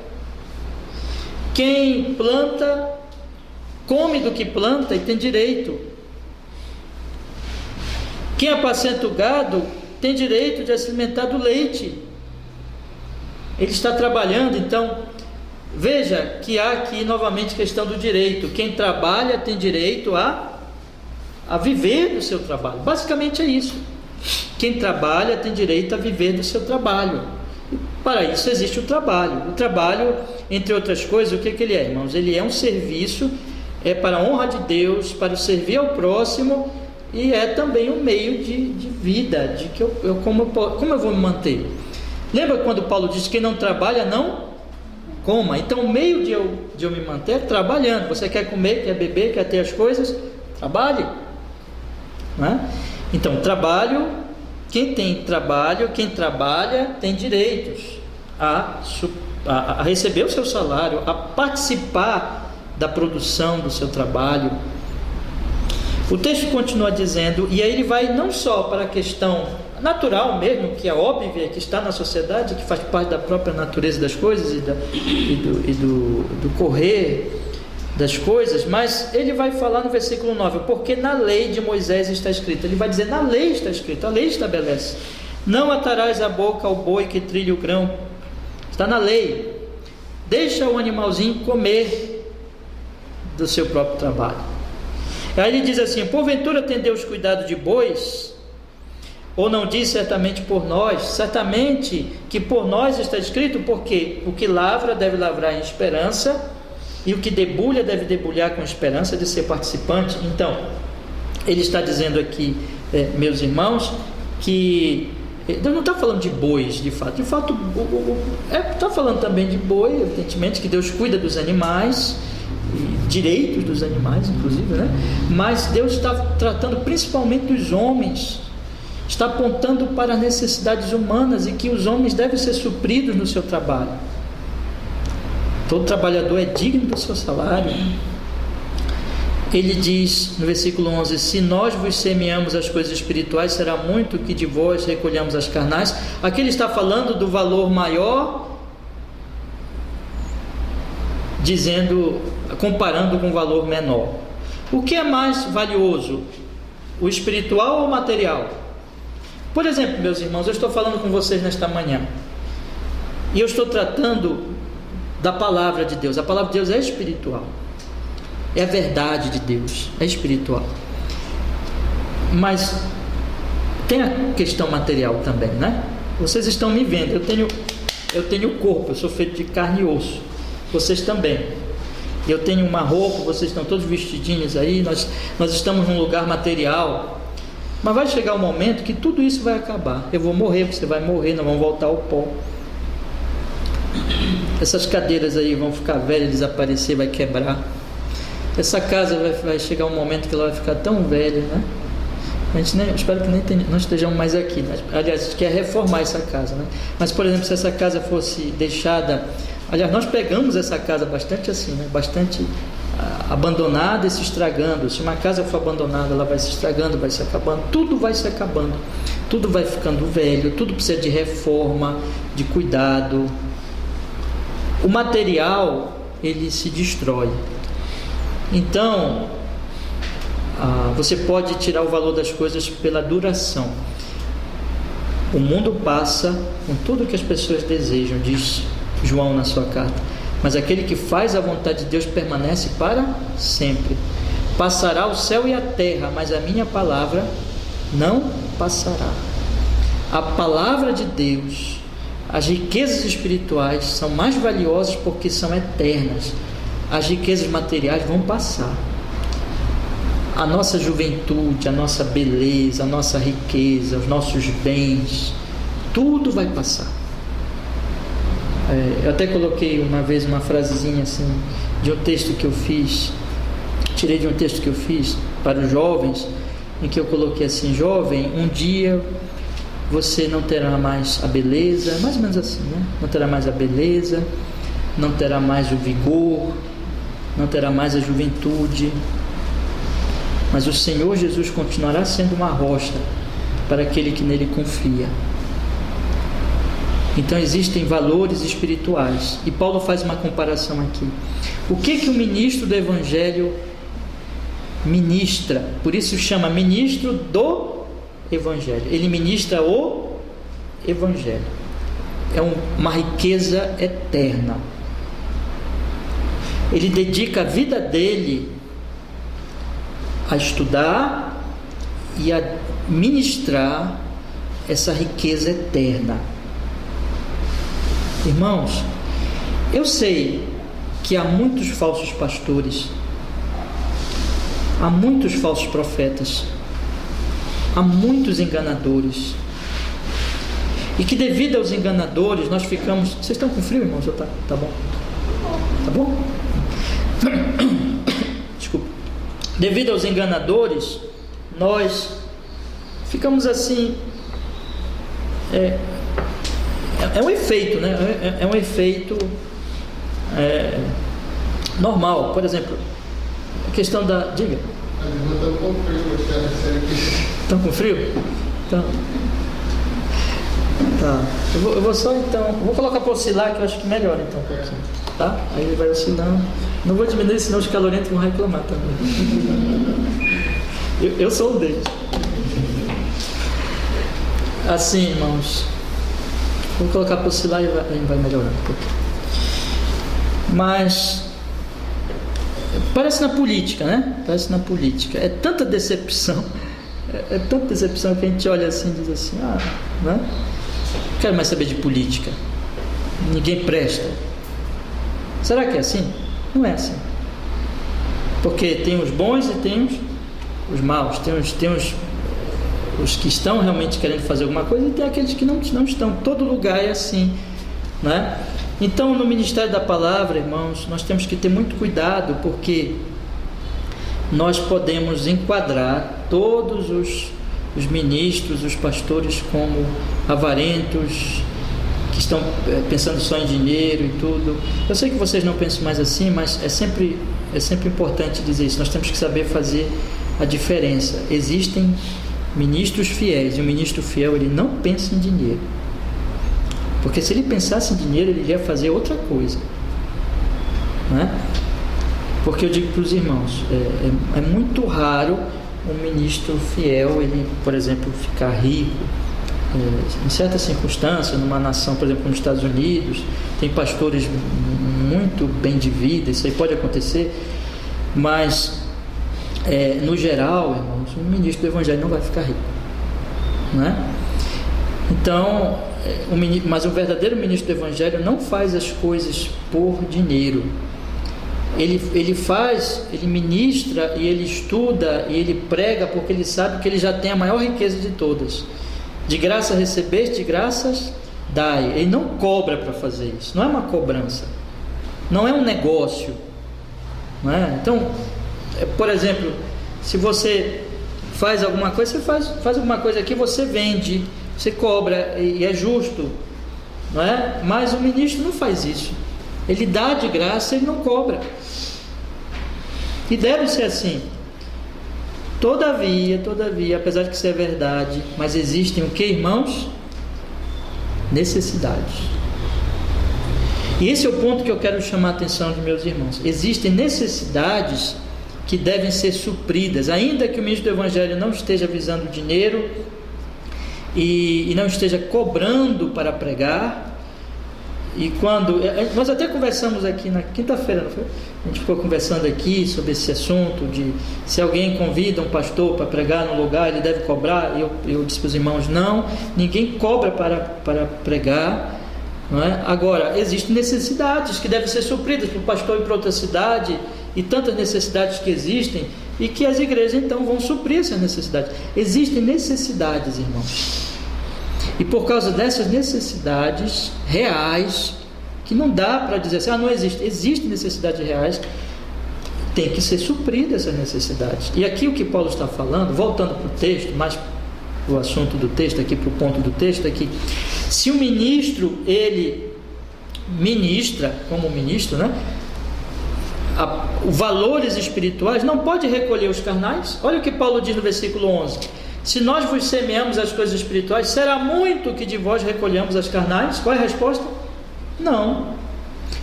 Quem planta, come do que planta e tem direito. Quem apacenta o gado tem direito de se alimentar do leite. Ele está trabalhando. Então veja que há aqui novamente questão do direito. Quem trabalha tem direito a viver do seu trabalho. Basicamente é isso. Quem trabalha tem direito a viver do seu trabalho. E para isso existe o trabalho. O trabalho, entre outras coisas, o que ele é, irmãos? Ele é um serviço, é para a honra de Deus, para o servir ao próximo, e é também um meio de vida, de que como eu vou me manter. Lembra quando Paulo diz que quem não trabalha não coma? Então o meio de eu me manter é trabalhando. Você quer comer, quer beber, quer ter as coisas? Trabalhe, não é? Então trabalho, quem trabalha tem direitos a receber o seu salário, a participar da produção do seu trabalho. O texto continua dizendo, e aí ele vai não só para a questão natural mesmo, que é óbvia, que está na sociedade, que faz parte da própria natureza das coisas e do correr das coisas, mas ele vai falar no versículo 9, porque na lei de Moisés está escrito. Ele vai dizer, na lei está escrito, a lei estabelece: não atarás a boca ao boi que trilha o grão. Está na lei. Deixa o animalzinho comer do seu próprio trabalho. Aí ele diz assim: porventura tem Deus cuidado de bois? Ou não diz certamente por nós? Certamente que por nós está escrito, porque o que lavra deve lavrar em esperança, e o que debulha deve debulhar com esperança de ser participante. Então ele está dizendo aqui, meus irmãos, que Deus não está falando de bois de fato. De fato está falando também de boi, evidentemente, que Deus cuida dos animais, direitos dos animais inclusive, né? Mas Deus está tratando principalmente dos homens, está apontando para as necessidades humanas, e que os homens devem ser supridos no seu trabalho. Todo trabalhador é digno do seu salário. Ele diz no versículo 11: se nós vos semeamos as coisas espirituais, será muito que de vós recolhamos as carnais. Aqui ele está falando do valor maior, dizendo, comparando com o valor menor. O que é mais valioso, o espiritual ou o material? Por exemplo, meus irmãos, eu estou falando com vocês nesta manhã, e eu estou tratando da palavra de Deus. A palavra de Deus é espiritual, é a verdade de Deus, é espiritual. Mas tem a questão material também, né? Vocês estão me vendo, eu tenho corpo, eu sou feito de carne e osso, vocês também. Eu tenho uma roupa, vocês estão todos vestidinhos aí, nós estamos num lugar material. Mas vai chegar um momento que tudo isso vai acabar. Eu vou morrer, você vai morrer, nós vamos voltar ao pó. Essas cadeiras aí vão ficar velhas, desaparecer, vai quebrar. Essa casa vai chegar um momento que ela vai ficar tão velha, né? A gente espero que não estejamos mais aqui, né? Aliás, a gente quer reformar essa casa, né? Mas, por exemplo, se essa casa fosse deixada... Aliás, nós pegamos essa casa bastante assim, né? Bastante abandonada e se estragando. Se uma casa for abandonada, ela vai se estragando, vai se acabando. Tudo vai se acabando. Tudo vai ficando velho. Tudo precisa de reforma, de cuidado. O material, ele se destrói. Então, você pode tirar o valor das coisas pela duração. O mundo passa com tudo que as pessoas desejam, diz João na sua carta. mas aquele que faz a vontade de Deus permanece para sempre. Passará o céu e a terra, mas a minha palavra não passará. A palavra de Deus, as riquezas espirituais são mais valiosas porque são eternas. As riquezas materiais vão passar. A nossa juventude, a nossa beleza, a nossa riqueza, os nossos bens, tudo vai passar. Eu até coloquei uma vez uma frasezinha assim, de um texto que eu fiz, tirei de um texto que eu fiz para os jovens, em que eu coloquei assim: jovem, um dia você não terá mais a beleza, mais ou menos assim, né? Não terá mais a beleza, não terá mais o vigor, não terá mais a juventude, mas o Senhor Jesus continuará sendo uma rocha para aquele que nele confia. Então existem valores espirituais, e Paulo faz uma comparação aqui. O que o ministro do Evangelho ministra? Por isso chama ministro do Evangelho. Ele ministra o Evangelho. É uma riqueza eterna. Ele dedica a vida dele a estudar e a ministrar essa riqueza eterna. Irmãos, eu sei que há muitos falsos pastores, há muitos falsos profetas, há muitos enganadores, e que devido aos enganadores nós ficamos... Vocês estão com frio, irmãos? Tá bom? Tá bom? Desculpa. Devido aos enganadores, nós ficamos assim... É um efeito, né? É um efeito normal. Por exemplo, a questão da... Diga. Estão com frio? Então... Tá. Eu vou só então... Vou colocar para oscilar, que eu acho que melhora então um pouquinho. Tá? Aí ele vai oscilando. Não vou diminuir, senão os calorentos vão reclamar também. Eu sou um deles. Assim, irmãos... Vou colocar para oscilar e vai melhorando um pouquinho. Mas parece na política, né? Parece na política. É tanta decepção. É tanta decepção que a gente olha assim e diz assim: né? Não quero mais saber de política. Ninguém presta. Será que é assim? Não é assim. Porque tem os bons e tem os maus. Tem os que estão realmente querendo fazer alguma coisa, e tem aqueles que não estão. Todo lugar é assim, né? Então, no ministério da palavra, irmãos, nós temos que ter muito cuidado, porque nós podemos enquadrar todos os ministros, os pastores, como avarentos, que estão pensando só em dinheiro e tudo. Eu sei que vocês não pensam mais assim, mas é sempre importante dizer isso. Nós temos que saber fazer a diferença. Existem ministros fiéis, e o ministro fiel, ele não pensa em dinheiro, porque se ele pensasse em dinheiro, ele ia fazer outra coisa, né? Porque eu digo para os irmãos, é muito raro um ministro fiel, ele, por exemplo, ficar rico. Em certas circunstâncias, numa nação, por exemplo, nos Estados Unidos, tem pastores muito bem de vida, isso aí pode acontecer, mas no geral, irmãos, um ministro do Evangelho não vai ficar rico, né? Então, mas o verdadeiro ministro do Evangelho não faz as coisas por dinheiro. Ele ministra e ele estuda e ele prega porque ele sabe que ele já tem a maior riqueza de todas. De graça recebeste, de graças dai. Ele não cobra para fazer isso, não é uma cobrança, não é um negócio, não é? Então, por exemplo, se você faz alguma coisa, você faz alguma coisa aqui, você vende, você cobra, e é justo, não é? Mas o ministro não faz isso. Ele dá de graça, ele não cobra. E deve ser assim. Todavia, apesar de que isso é verdade, mas existem o que, irmãos? Necessidades. E esse é o ponto que eu quero chamar a atenção de meus irmãos. Existem necessidades que devem ser supridas, ainda que o ministro do Evangelho não esteja visando dinheiro e não esteja cobrando para pregar. E quando... Nós até conversamos aqui na quinta-feira, não foi? A gente ficou conversando aqui sobre esse assunto de se alguém convida um pastor para pregar num lugar, ele deve cobrar. Eu disse para os irmãos, não, ninguém cobra para pregar, não é? Agora, existem necessidades que devem ser supridas para o pastor ir para outra cidade, e tantas necessidades que existem, e que as igrejas então vão suprir essas necessidades. Existem necessidades, irmãos, e por causa dessas necessidades reais, que não dá para dizer assim, não existe, existem necessidades reais, tem que ser suprida essas necessidades. E aqui o que Paulo está falando, voltando para o texto, mais o assunto do texto aqui, para o ponto do texto aqui, se o ministro, ele ministra, como ministro, né, valores espirituais, não pode recolher os carnais. Olha o que Paulo diz no versículo 11: se nós vos semeamos as coisas espirituais, será muito que de vós recolhamos as carnais? Qual é a resposta? Não,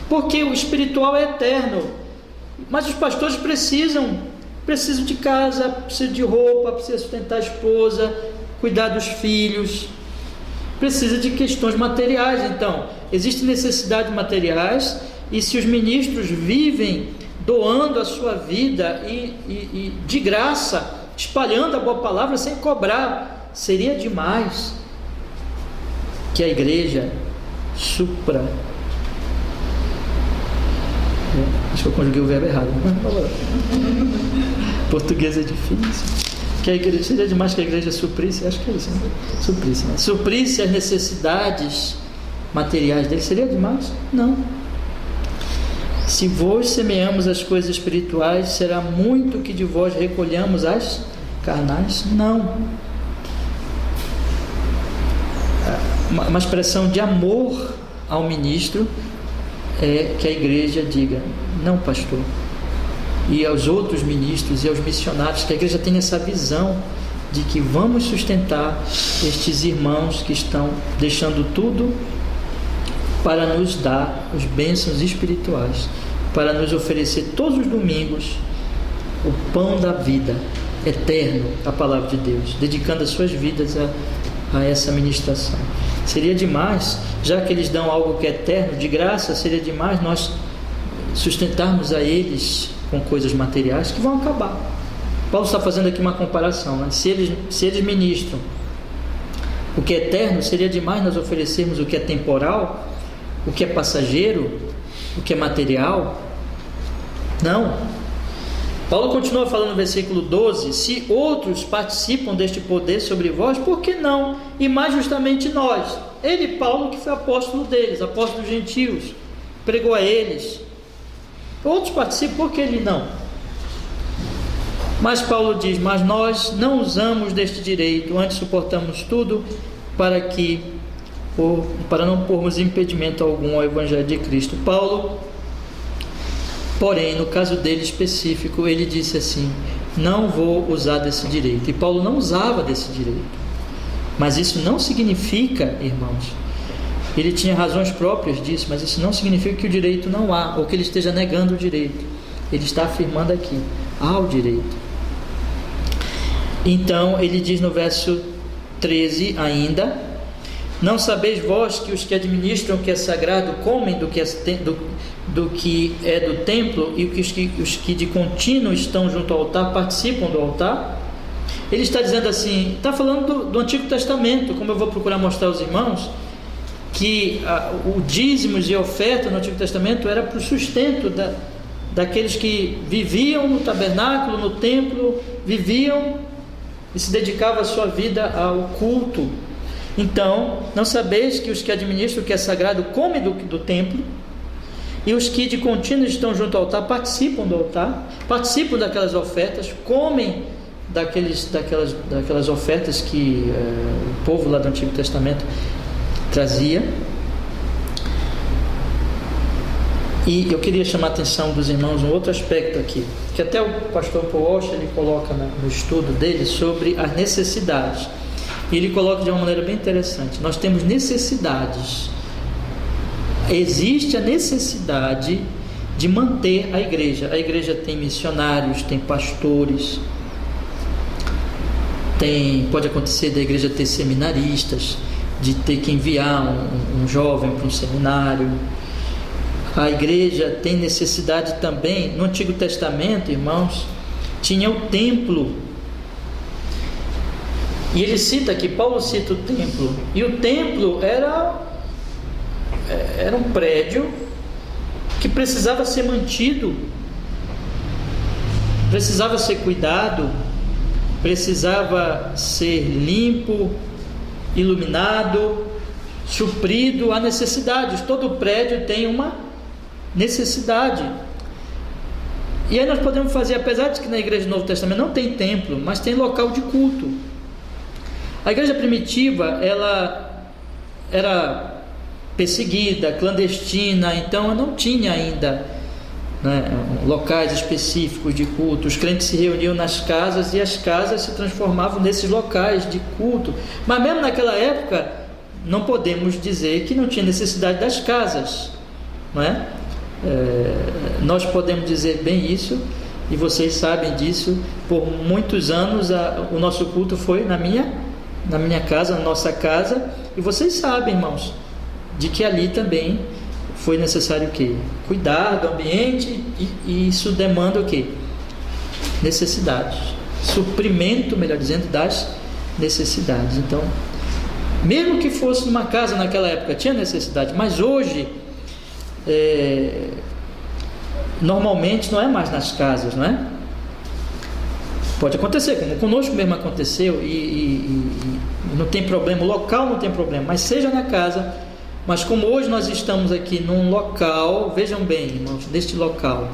porque o espiritual é eterno, mas os pastores precisam de casa, precisam de roupa, precisam sustentar a esposa, cuidar dos filhos, precisa de questões materiais. Então, existem necessidades materiais, e se os ministros vivem doando a sua vida e de graça, espalhando a boa palavra sem cobrar, seria demais que a igreja supra. Acho que eu conjuguei o verbo errado. Português é difícil. Que a igreja, seria demais que a igreja suprisse, acho que é isso, né? Suprisse as necessidades materiais dele, seria demais? Não. Se vós semeamos as coisas espirituais, será muito que de vós recolhamos as carnais? Não. Uma expressão de amor ao ministro é que a igreja diga, não, pastor, e aos outros ministros e aos missionários, que a igreja tenha essa visão de que vamos sustentar estes irmãos que estão deixando tudo para nos dar os bênçãos espirituais, para nos oferecer todos os domingos o pão da vida eterno, a palavra de Deus, dedicando as suas vidas a essa ministração. Seria demais, já que eles dão algo que é eterno, de graça, seria demais nós sustentarmos a eles com coisas materiais que vão acabar. Paulo está fazendo aqui uma comparação, né? Se eles ministram o que é eterno, seria demais nós oferecermos o que é temporal, o que é passageiro, o que é material? Não. Paulo continua falando no versículo 12: se outros participam deste poder sobre vós, por que não? E mais justamente nós. Ele, Paulo, que foi apóstolo deles, apóstolo dos gentios, pregou a eles. Outros participam, por que ele não? Mas Paulo diz, mas nós não usamos deste direito, antes suportamos tudo para não pormos impedimento algum ao Evangelho de Cristo. Paulo, porém, no caso dele específico, ele disse assim, não vou usar desse direito. E Paulo não usava desse direito. Mas isso não significa, irmãos, ele tinha razões próprias disso, mas isso não significa que o direito não há, ou que ele esteja negando o direito. Ele está afirmando aqui, há o direito. Então, ele diz no verso 13 ainda, não sabeis vós que os que administram o que é sagrado comem do que é do templo, e os que de contínuo estão junto ao altar participam do altar? Ele está dizendo assim, está falando do Antigo Testamento, como eu vou procurar mostrar aos irmãos, que o dízimos e oferta no Antigo Testamento era para o sustento daqueles que viviam no tabernáculo, no templo, viviam e se dedicavam a sua vida ao culto. Então, não sabeis que os que administram o que é sagrado comem do templo, e os que de contínuo estão junto ao altar participam do altar, participam daquelas ofertas, comem daquelas ofertas que o povo lá do Antigo Testamento trazia. E eu queria chamar a atenção dos irmãos um outro aspecto aqui, que até o pastor Paul Walsh, ele coloca no estudo dele sobre as necessidades, e ele coloca de uma maneira bem interessante. Nós temos necessidades, existe a necessidade de manter a igreja tem missionários, tem pastores, pode acontecer da igreja ter seminaristas, de ter que enviar um jovem para um seminário. A igreja tem necessidade também. No Antigo Testamento, irmãos, tinha o templo. E ele cita aqui, Paulo cita o templo. E o templo era um prédio que precisava ser mantido, precisava ser cuidado, precisava ser limpo, iluminado, suprido a necessidades. Todo prédio tem uma necessidade. E aí nós podemos fazer, apesar de que na igreja do Novo Testamento não tem templo, mas tem local de culto. A igreja primitiva, ela era perseguida, clandestina, então não tinha ainda, né, locais específicos de culto. Os crentes se reuniam nas casas e as casas se transformavam nesses locais de culto. Mas mesmo naquela época, não podemos dizer que não tinha necessidade das casas, não é? Nós podemos dizer bem isso, e vocês sabem disso. Por muitos anos o nosso culto foi na minha casa, na nossa casa, e vocês sabem, irmãos, de que ali também foi necessário o quê? Cuidar do ambiente, e isso demanda o quê? Necessidades, suprimento, melhor dizendo, das necessidades. Então, mesmo que fosse numa casa naquela época, tinha necessidade, mas hoje normalmente não é mais nas casas, não é? Pode acontecer, como conosco mesmo aconteceu, e não tem problema, o local não tem problema, mas seja na casa. Mas como hoje nós estamos aqui num local, vejam bem, irmãos, neste local,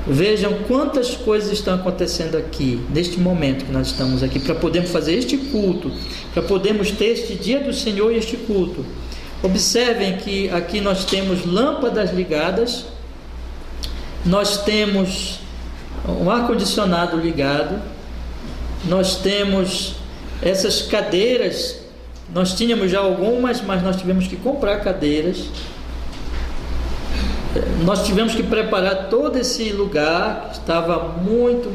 vejam quantas coisas estão acontecendo aqui, neste momento que nós estamos aqui, para podermos fazer este culto, para podermos ter este dia do Senhor e este culto. Observem que aqui nós temos lâmpadas ligadas, nós temos um ar-condicionado ligado, nós temos essas cadeiras. Nós tínhamos já algumas, mas nós tivemos que comprar cadeiras. Nós tivemos que preparar todo esse lugar que estava muito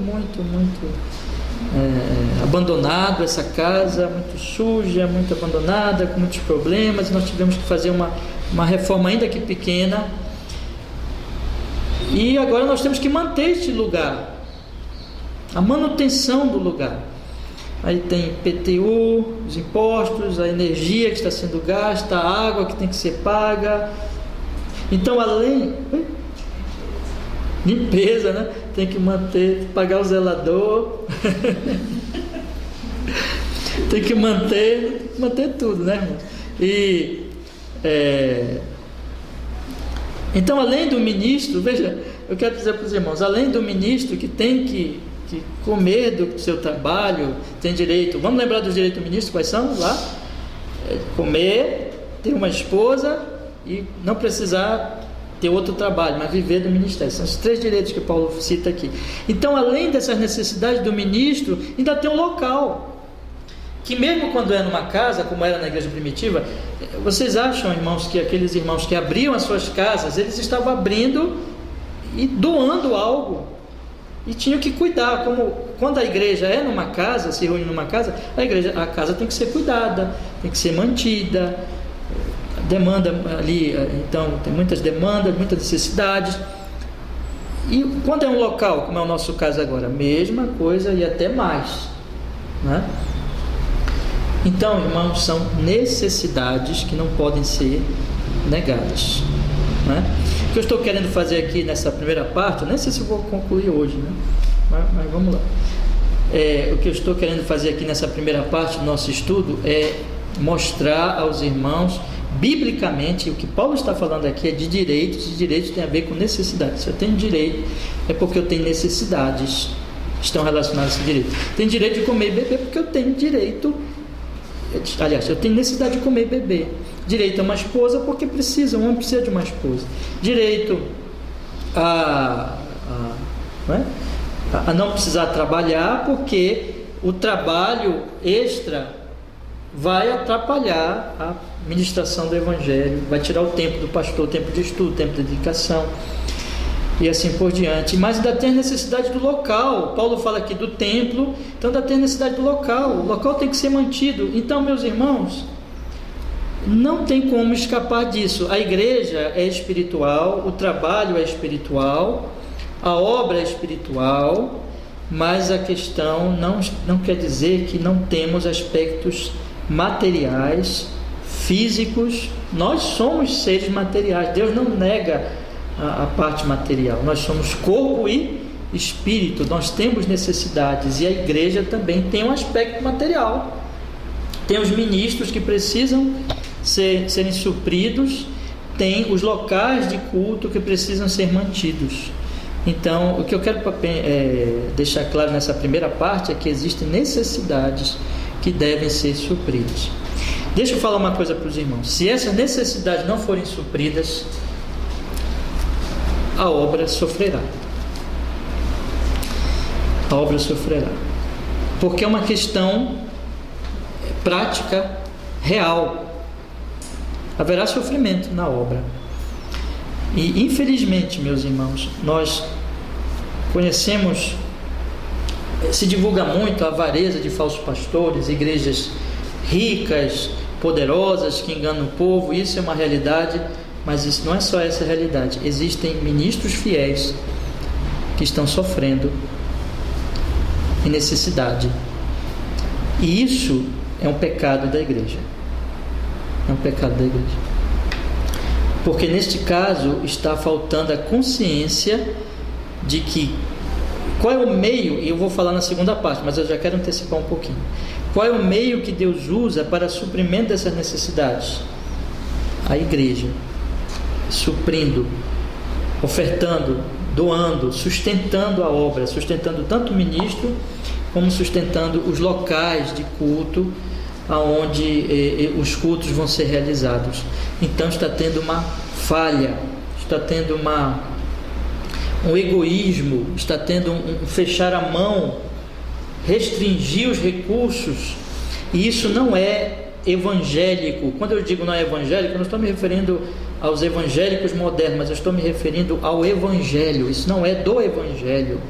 abandonado, essa casa muito suja, muito abandonada, com muitos problemas. Nós tivemos que fazer uma reforma ainda que pequena. E agora nós temos que manter este lugar, a manutenção do lugar. Aí tem PTU, os impostos, a energia que está sendo gasta, a água que tem que ser paga. Então, além limpeza, né? Tem que manter, pagar o zelador. Tem que manter tudo, né, irmão? Então, além do ministro, veja, eu quero dizer para os irmãos, além do ministro que tem que comer do seu trabalho, tem direito, vamos lembrar dos direitos do ministro, quais são lá? Comer, ter uma esposa e não precisar ter outro trabalho, mas viver do ministério. São os 3 direitos que Paulo cita aqui. Então, além dessas necessidades do ministro, ainda tem um local, que mesmo quando é numa casa, como era na igreja primitiva, vocês acham, irmãos, que aqueles irmãos que abriam as suas casas, eles estavam abrindo e doando algo, e tinham que cuidar. Como quando a igreja é numa casa, se reúne numa casa, a casa tem que ser cuidada, tem que ser mantida, demanda ali, então tem muitas demandas, muitas necessidades. E quando é um local, como é o nosso caso agora, mesma coisa e até mais, né? Então, irmãos, são necessidades que não podem ser negadas, né? O que eu estou querendo fazer aqui nessa primeira parte, eu nem sei se eu vou concluir hoje, né? Mas vamos lá. O que eu estou querendo fazer aqui nessa primeira parte do nosso estudo é mostrar aos irmãos, biblicamente, o que Paulo está falando aqui é de direitos, e direitos tem a ver com necessidades. Se eu tenho direito, é porque eu tenho necessidades que estão relacionadas a esse direito. Tenho direito de comer e beber porque eu tenho direito, aliás, eu tenho necessidade de comer e beber. Direito a uma esposa porque precisa, um homem precisa de uma esposa. Direito a não precisar trabalhar porque o trabalho extra vai atrapalhar a ministração do evangelho, vai tirar o tempo do pastor, o tempo de estudo, o tempo de dedicação e assim por diante. Mas ainda tem a necessidade do local. Paulo fala aqui do templo, então ainda tem a necessidade do local. O local tem que ser mantido. Então, meus irmãos, não tem como escapar disso. A igreja é espiritual, o trabalho é espiritual, a obra é espiritual, mas a questão não quer dizer que não temos aspectos materiais, físicos. Nós somos seres materiais. Deus não nega a parte material. Nós somos corpo e espírito. Nós temos necessidades, e a igreja também tem um aspecto material. Tem os ministros que precisam serem supridos, tem os locais de culto que precisam ser mantidos. Então, o que eu quero deixar claro nessa primeira parte é que existem necessidades que devem ser supridas. Deixa eu falar uma coisa para os irmãos: se essas necessidades não forem supridas, a obra sofrerá. A obra sofrerá, porque é uma questão prática, real. Haverá sofrimento na obra. E infelizmente, meus irmãos, nós conhecemos, se divulga muito a avareza de falsos pastores, igrejas ricas, poderosas, que enganam o povo. Isso é uma realidade, mas isso não é só essa realidade. Existem ministros fiéis que estão sofrendo em necessidade, e isso é um pecado da igreja. É um pecado da igreja, porque neste caso está faltando a consciência de que qual é o meio, e eu vou falar na segunda parte, mas eu já quero antecipar um pouquinho. Qual é o meio que Deus usa para suprimento dessas necessidades? A igreja, suprindo, ofertando, doando, sustentando a obra, sustentando tanto o ministro como sustentando os locais de culto aonde os cultos vão ser realizados. Então está tendo uma falha, está tendo um egoísmo, está tendo um fechar a mão, restringir os recursos, e isso não é evangélico. Quando eu digo não é evangélico, eu não estou me referindo aos evangélicos modernos, mas eu estou me referindo ao evangelho. Isso não é do evangelho,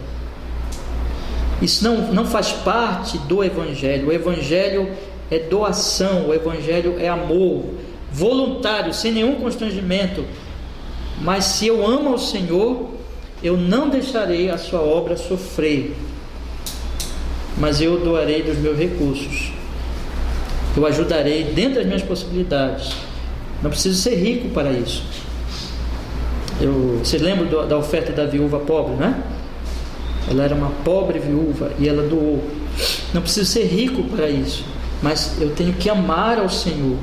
isso não faz parte do evangelho. O evangelho é doação, o evangelho é amor voluntário, sem nenhum constrangimento. Mas se eu amo ao Senhor, eu não deixarei a sua obra sofrer, mas eu doarei dos meus recursos, eu ajudarei dentro das minhas possibilidades. Não preciso ser rico para isso. Vocês lembram da oferta da viúva pobre, né? Ela era uma pobre viúva e ela doou. Não preciso ser rico para isso, mas eu tenho que amar ao Senhor,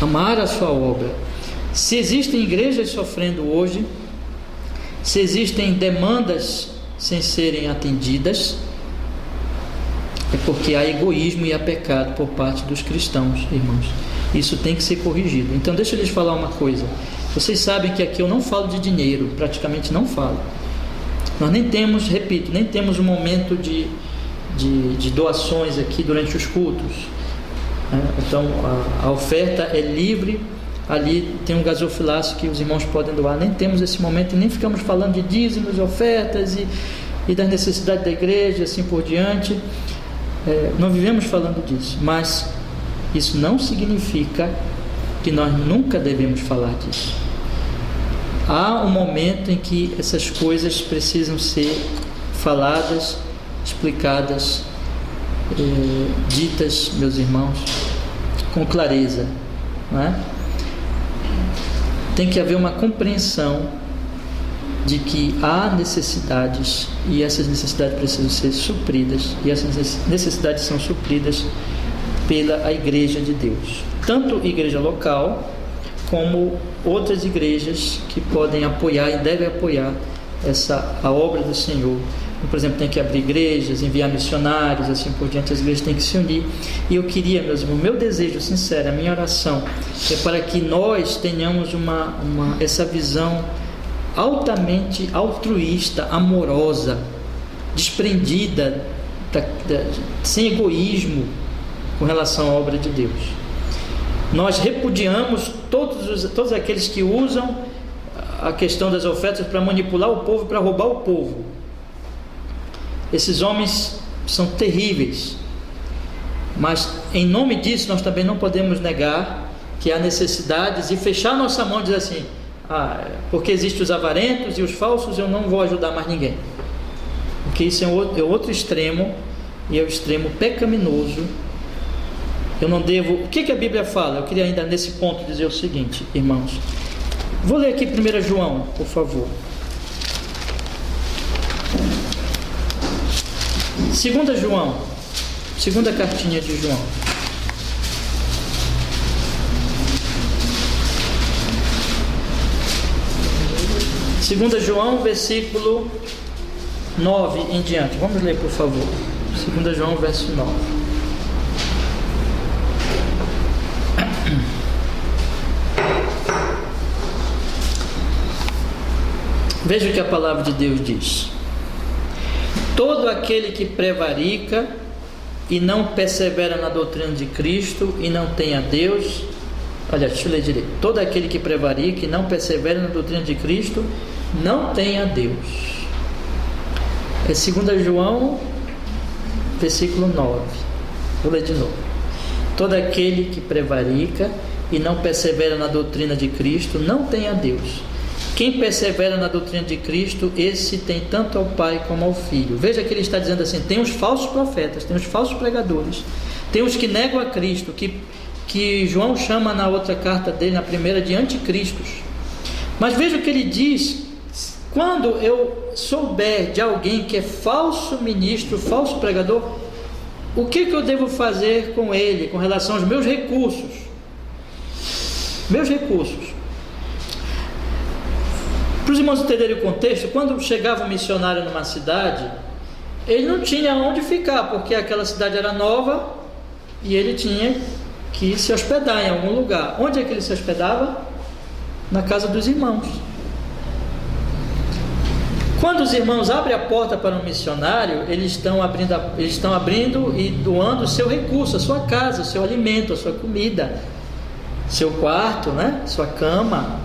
amar a sua obra. Se existem igrejas sofrendo hoje, se existem demandas sem serem atendidas, é porque há egoísmo e há pecado por parte dos cristãos, irmãos. Isso tem que ser corrigido. Então deixa eu lhes falar uma coisa. Vocês sabem que aqui eu não falo de dinheiro, praticamente não falo. Nós nem temos, repito, nem temos um momento de doações aqui durante os cultos. Então a oferta é livre. Ali tem um gasofilácio que os irmãos podem doar. Nem temos esse momento e nem ficamos falando de dízimos, ofertas e das necessidades da igreja, assim por diante. Não vivemos falando disso, mas isso não significa que nós nunca devemos falar disso. Há um momento em que essas coisas precisam ser faladas, explicadas, ditas, meus irmãos, com clareza, não é? Tem que haver uma compreensão de que há necessidades e essas necessidades precisam ser supridas, e essas necessidades são supridas pela igreja de Deus, tanto igreja local como outras igrejas que podem apoiar e devem apoiar a obra do Senhor. Por exemplo, tem que abrir igrejas, enviar missionários, assim por diante. As igrejas têm que se unir. E eu queria, meus irmãos, meu desejo sincero, a minha oração é para que nós tenhamos essa visão altamente altruísta, amorosa, desprendida, sem egoísmo com relação à obra de Deus. Nós repudiamos todos aqueles que usam a questão das ofertas para manipular o povo, para roubar o povo. Esses homens são terríveis. Mas em nome disso nós também não podemos negar que há necessidades e fechar nossa mão e dizer assim: porque existem os avarentos e os falsos, eu não vou ajudar mais ninguém. Porque isso é outro extremo, e é o extremo pecaminoso. Eu não devo... O que a Bíblia fala? Eu queria ainda nesse ponto dizer o seguinte, irmãos. Vou ler aqui 1 João, por favor. 2 João, segunda cartinha de João. 2 João, versículo 9 em diante. Vamos ler, por favor. 2 João, verso 9. Veja o que a palavra de Deus diz: todo aquele que prevarica e não persevera na doutrina de Cristo e não tem a Deus... Olha, deixa eu ler direito. Todo aquele que prevarica e não persevera na doutrina de Cristo não tem a Deus. É 2 João, versículo 9. Vou ler de novo. Todo aquele que prevarica e não persevera na doutrina de Cristo não tem a Deus. Quem persevera na doutrina de Cristo, esse tem tanto ao Pai como ao Filho. Veja que ele está dizendo assim: tem os falsos profetas, tem os falsos pregadores, tem os que negam a Cristo, que João chama na outra carta dele, na primeira, de anticristos. Mas veja o que ele diz: quando eu souber de alguém que é falso ministro, falso pregador, o que eu devo fazer com ele, com relação aos meus recursos? Meus recursos. Para os irmãos entenderem o contexto, quando chegava um missionário numa cidade, ele não tinha onde ficar, porque aquela cidade era nova e ele tinha que se hospedar em algum lugar. Onde é que ele se hospedava? Na casa dos irmãos. Quando os irmãos abrem a porta para um missionário, eles estão abrindo e doando o seu recurso, a sua casa, o seu alimento, a sua comida, seu quarto, né? Sua cama.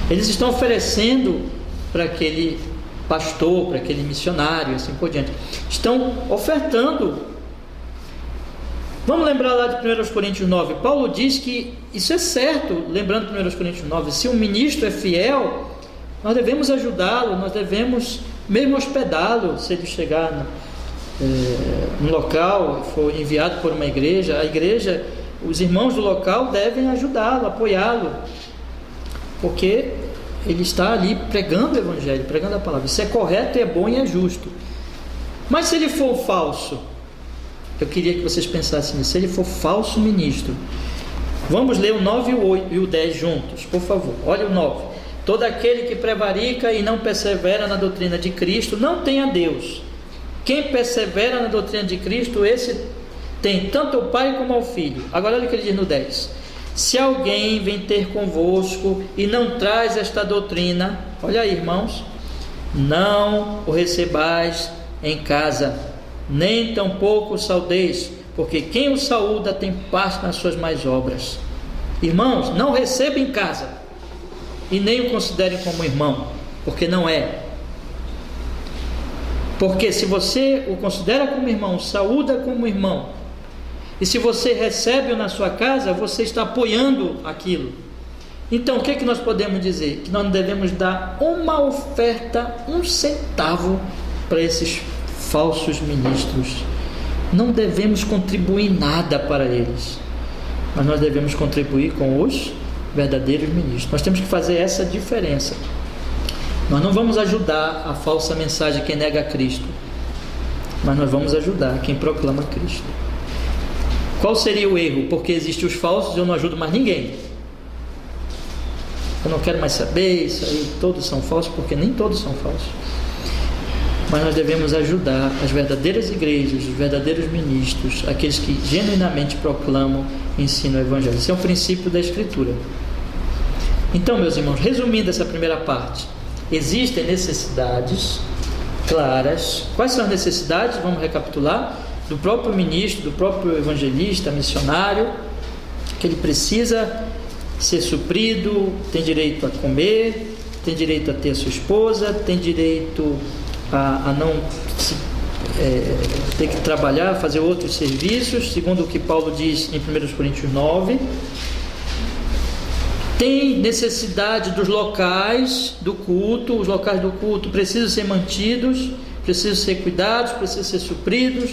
Eles estão oferecendo para aquele pastor, para aquele missionário, assim por diante. Estão ofertando. Vamos lembrar lá de 1 Coríntios 9. Paulo diz que isso é certo, lembrando 1 Coríntios 9, se um ministro é fiel, nós devemos ajudá-lo, nós devemos mesmo hospedá-lo, se ele chegar no local, for enviado por uma igreja, a igreja, os irmãos do local devem ajudá-lo, apoiá-lo, porque ele está ali pregando o Evangelho, pregando a palavra. Isso é correto, é bom e é justo. Mas se ele for falso, eu queria que vocês pensassem nisso. Se ele for falso ministro, vamos ler o 9 e o 10 juntos, por favor. Olha o 9: todo aquele que prevarica e não persevera na doutrina de Cristo não tem a Deus. Quem persevera na doutrina de Cristo, esse tem tanto ao Pai como ao Filho. Agora olha o que ele diz no 10: se alguém vem ter convosco e não traz esta doutrina, olha aí, irmãos, não o recebais em casa, nem tampouco o saudeis, porque quem o saúda tem parte nas suas mais obras. Irmãos, não receba em casa e nem o considerem como irmão, porque não é. Porque se você o considera como irmão, saúda como irmão, e se você recebe-o na sua casa, você está apoiando aquilo. Então o que nós podemos dizer? Que nós não devemos dar uma oferta, um centavo para esses falsos ministros. Não devemos contribuir nada para eles, mas nós devemos contribuir com os verdadeiros ministros. Nós temos que fazer essa diferença. Nós não vamos ajudar a falsa mensagem, quem nega a Cristo, mas nós vamos ajudar quem proclama Cristo. Qual seria o erro? Porque existem os falsos, eu não ajudo mais ninguém. Eu não quero mais saber, isso aí todos são falsos, porque nem todos são falsos. Mas nós devemos ajudar as verdadeiras igrejas, os verdadeiros ministros, aqueles que genuinamente proclamam e ensinam o Evangelho. Esse é um princípio da Escritura. Então, meus irmãos, resumindo essa primeira parte, existem necessidades claras. Quais são as necessidades? Vamos recapitular. Do próprio ministro, do próprio evangelista, missionário, que ele precisa ser suprido, tem direito a comer, tem direito a ter a sua esposa, tem direito a não ter que trabalhar, fazer outros serviços, segundo o que Paulo diz em 1 Coríntios 9. Tem necessidade dos locais do culto, os locais do culto precisam ser mantidos, precisam ser cuidados, precisam ser supridos.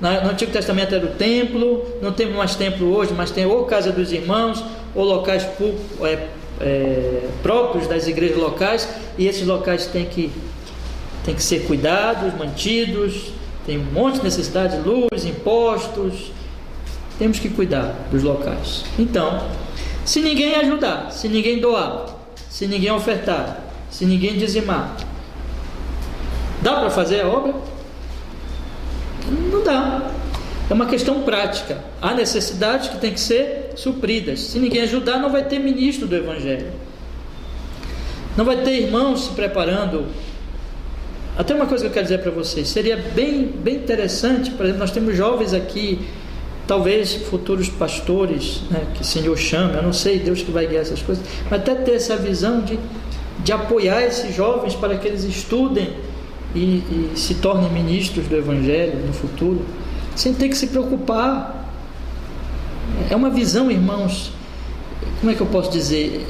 No Antigo Testamento era o templo, não temos mais templo hoje, mas tem ou casa dos irmãos, ou locais próprios das igrejas locais, e esses locais têm que ser cuidados, mantidos. Tem um monte de necessidade, luz, impostos, temos que cuidar dos locais. Então, se ninguém ajudar, se ninguém doar, se ninguém ofertar, se ninguém dizimar, dá para fazer a obra? Não dá. É uma questão prática. Há necessidades que têm que ser supridas. Se ninguém ajudar, não vai ter ministro do Evangelho, não vai ter irmãos se preparando. Até uma coisa que eu quero dizer para vocês, seria bem interessante, por exemplo, nós temos jovens aqui, talvez futuros pastores, né, que o Senhor chame, eu não sei, Deus que vai guiar essas coisas, mas até ter essa visão de apoiar esses jovens para que eles estudem e se tornem ministros do Evangelho no futuro, sem ter que se preocupar. É uma visão, irmãos, como é que eu posso dizer,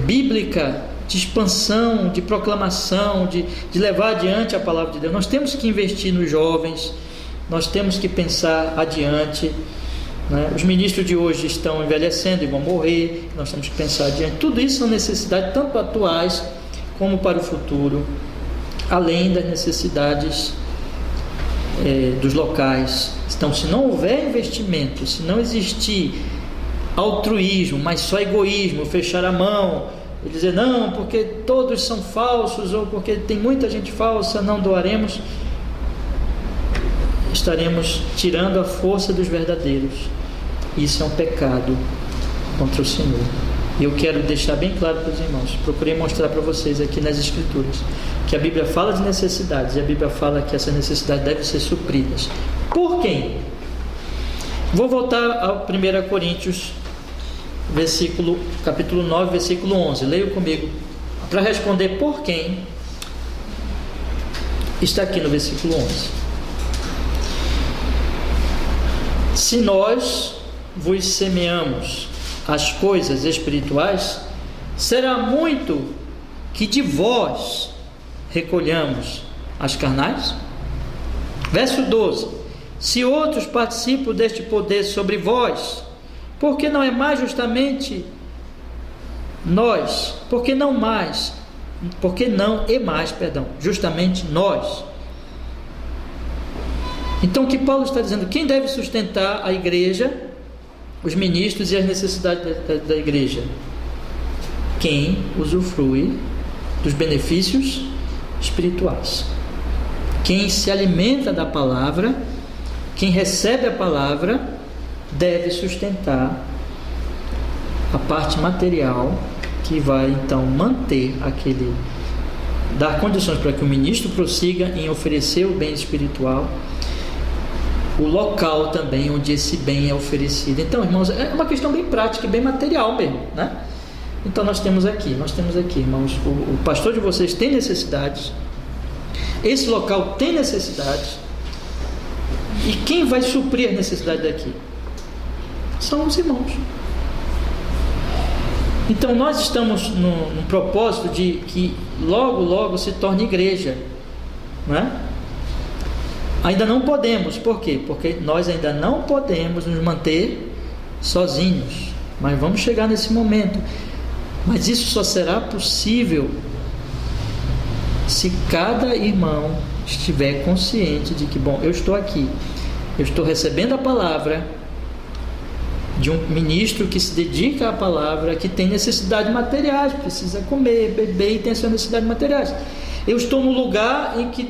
bíblica, de expansão, de proclamação, de levar adiante a palavra de Deus. Nós temos que investir nos jovens, nós temos que pensar adiante, né? Os ministros de hoje estão envelhecendo e vão morrer, nós temos que pensar adiante. Tudo isso são necessidades tanto atuais como para o futuro, além das necessidades dos locais. Então, se não houver investimento, se não existir altruísmo, mas só egoísmo, fechar a mão e dizer não, porque todos são falsos, ou porque tem muita gente falsa, não doaremos, estaremos tirando a força dos verdadeiros. Isso é um pecado contra o Senhor. E eu quero deixar bem claro para os irmãos, procurei mostrar para vocês aqui nas Escrituras, que a Bíblia fala de necessidades, e a Bíblia fala que essas necessidades devem ser supridas. Por quem? Vou voltar ao 1 Coríntios, capítulo 9, versículo 11. Leia comigo, para responder por quem, está aqui no versículo 11. Se nós vos semeamos as coisas espirituais, será muito que de vós recolhamos as carnais? Verso 12. Se outros participam deste poder sobre vós, por que não é mais justamente nós? Por que não é mais, justamente nós? Então, o que Paulo está dizendo? Quem deve sustentar a igreja, os ministros e as necessidades da igreja? Quem usufrui dos benefícios espirituais. Quem se alimenta da palavra, quem recebe a palavra, deve sustentar a parte material que vai então manter dar condições para que o ministro prossiga em oferecer o bem espiritual, o local também onde esse bem é oferecido. Então, irmãos, é uma questão bem prática e bem material mesmo, né? Então nós temos aqui, irmãos, o pastor de vocês tem necessidades, esse local tem necessidades, e quem vai suprir as necessidades daqui? São os irmãos. Então nós estamos no propósito de que logo se torne igreja, não é? Ainda não podemos, por quê? Porque nós ainda não podemos nos manter sozinhos, mas vamos chegar nesse momento. Mas isso só será possível se cada irmão estiver consciente de que, bom, eu estou aqui, eu estou recebendo a palavra de um ministro que se dedica à palavra, que tem necessidades materiais, precisa comer, beber e tem suas necessidades materiais. Eu estou no lugar em que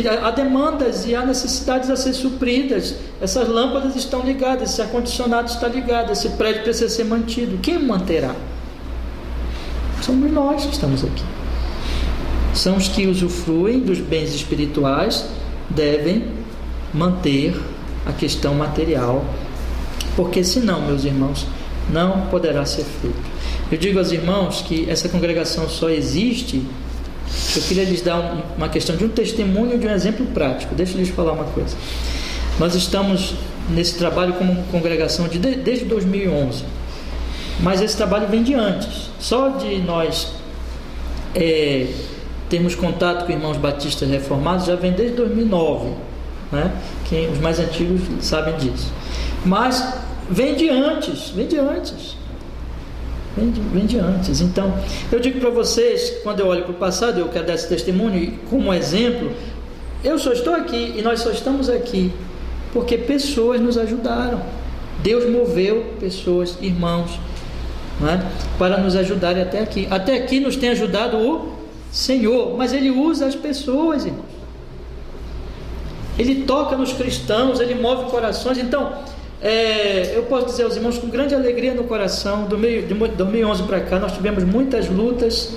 há demandas e há necessidades a ser supridas. Essas lâmpadas estão ligadas, esse ar-condicionado está ligado, esse prédio precisa ser mantido. Quem manterá? Somos nós que estamos aqui. São os que usufruem dos bens espirituais, devem manter a questão material, porque senão, meus irmãos, não poderá ser feito. Eu digo aos irmãos que essa congregação só existe Eu queria lhes dar uma questão de um testemunho, de um exemplo prático. Deixa eu lhes falar uma coisa. Nós estamos nesse trabalho como congregação desde 2011, mas esse trabalho vem de antes. Só de nós termos contato com irmãos batistas reformados já vem desde 2009, né? Os mais antigos sabem disso. Mas vem de antes. Então, eu digo para vocês, quando eu olho para o passado, eu quero dar esse testemunho, e como exemplo, eu só estou aqui, e nós só estamos aqui, porque pessoas nos ajudaram. Deus moveu pessoas, irmãos, né, para nos ajudarem até aqui. Até aqui nos tem ajudado o Senhor, mas Ele usa as pessoas, irmãos. Ele toca nos cristãos, Ele move corações. Então, eu posso dizer aos irmãos com grande alegria no coração, de 2011 para cá, nós tivemos muitas lutas,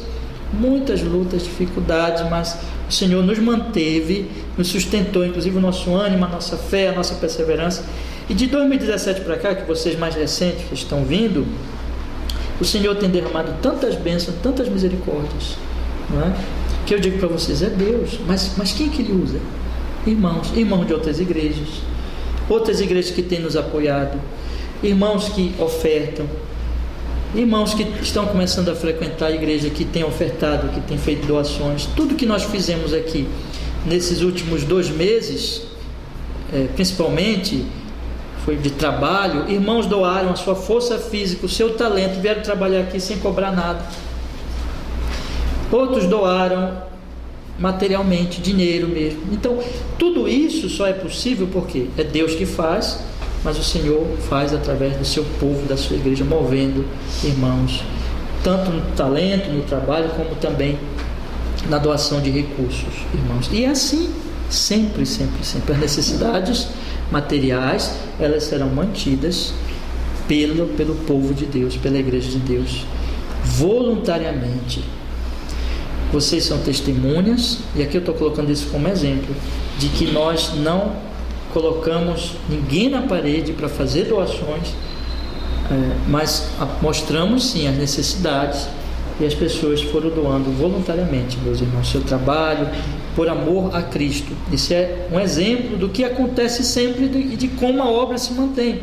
dificuldades, mas o Senhor nos manteve, nos sustentou, inclusive o nosso ânimo, a nossa fé, a nossa perseverança. E de 2017 para cá, que vocês mais recentes estão vindo, o Senhor tem derramado tantas bênçãos, tantas misericórdias, não é? Que eu digo para vocês, é Deus. Mas quem que Ele usa? Irmãos de outras igrejas que têm nos apoiado, irmãos que ofertam, irmãos que estão começando a frequentar a igreja, que têm ofertado, que têm feito doações. Tudo que nós fizemos aqui nesses últimos 2 meses, principalmente foi de trabalho. Irmãos doaram a sua força física, o seu talento, vieram trabalhar aqui sem cobrar nada. Outros doaram materialmente, dinheiro mesmo. Então, tudo isso só é possível porque é Deus que faz, mas o Senhor faz através do seu povo, da sua igreja, movendo irmãos, tanto no talento, no trabalho, como também na doação de recursos, irmãos. E é assim, sempre. As necessidades materiais, elas serão mantidas pelo povo de Deus, pela igreja de Deus, voluntariamente. Vocês são testemunhas, e aqui eu estou colocando isso como exemplo, de que nós não colocamos ninguém na parede para fazer doações, mas mostramos sim as necessidades, e as pessoas foram doando voluntariamente, meus irmãos, seu trabalho, por amor a Cristo. Isso é um exemplo do que acontece sempre e de como a obra se mantém,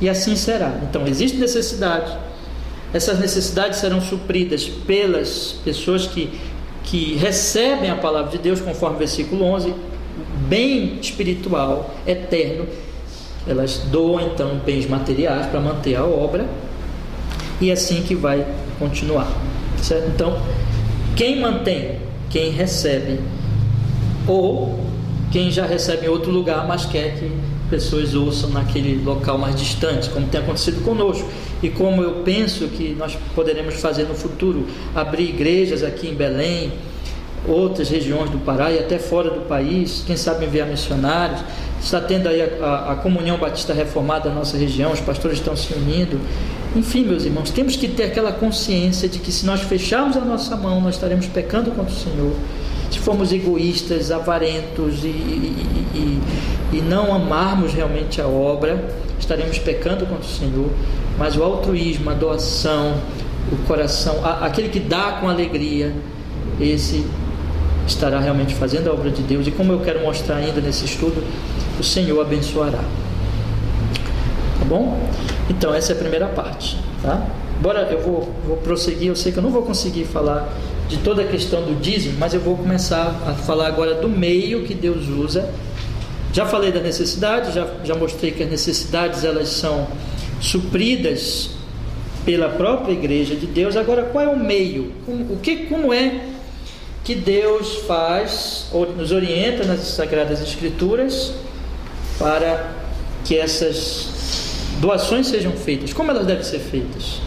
e assim será. Então, existe necessidade. Essas necessidades serão supridas pelas pessoas que recebem a palavra de Deus, conforme o versículo 11, bem espiritual, eterno. Elas doam então bens materiais para manter a obra, e assim que vai continuar, certo? Então, quem mantém? Quem recebe, ou quem já recebe em outro lugar, mas quer que pessoas ouçam naquele local mais distante, como tem acontecido conosco, e como eu penso que nós poderemos fazer no futuro, abrir igrejas aqui em Belém, outras regiões do Pará e até fora do país, quem sabe enviar missionários. Está tendo aí a Comunhão Batista Reformada na nossa região, os pastores estão se unindo. Enfim, meus irmãos, temos que ter aquela consciência de que se nós fecharmos a nossa mão, nós estaremos pecando contra o Senhor. Se formos egoístas, avarentos e não amarmos realmente a obra, estaremos pecando contra o Senhor. Mas o altruísmo, a doação, o coração, aquele que dá com alegria, esse estará realmente fazendo a obra de Deus. E como eu quero mostrar ainda nesse estudo, o Senhor abençoará. Tá bom? Então essa é a primeira parte, tá? Agora eu vou prosseguir. Eu sei que eu não vou conseguir falar de toda a questão do dízimo, mas eu vou começar a falar agora do meio que Deus usa. Já falei da necessidade, já mostrei que as necessidades elas são supridas pela própria igreja de Deus. Agora, qual é o meio? Como é que Deus faz, ou nos orienta nas Sagradas Escrituras, para que essas doações sejam feitas? Como elas devem ser feitas?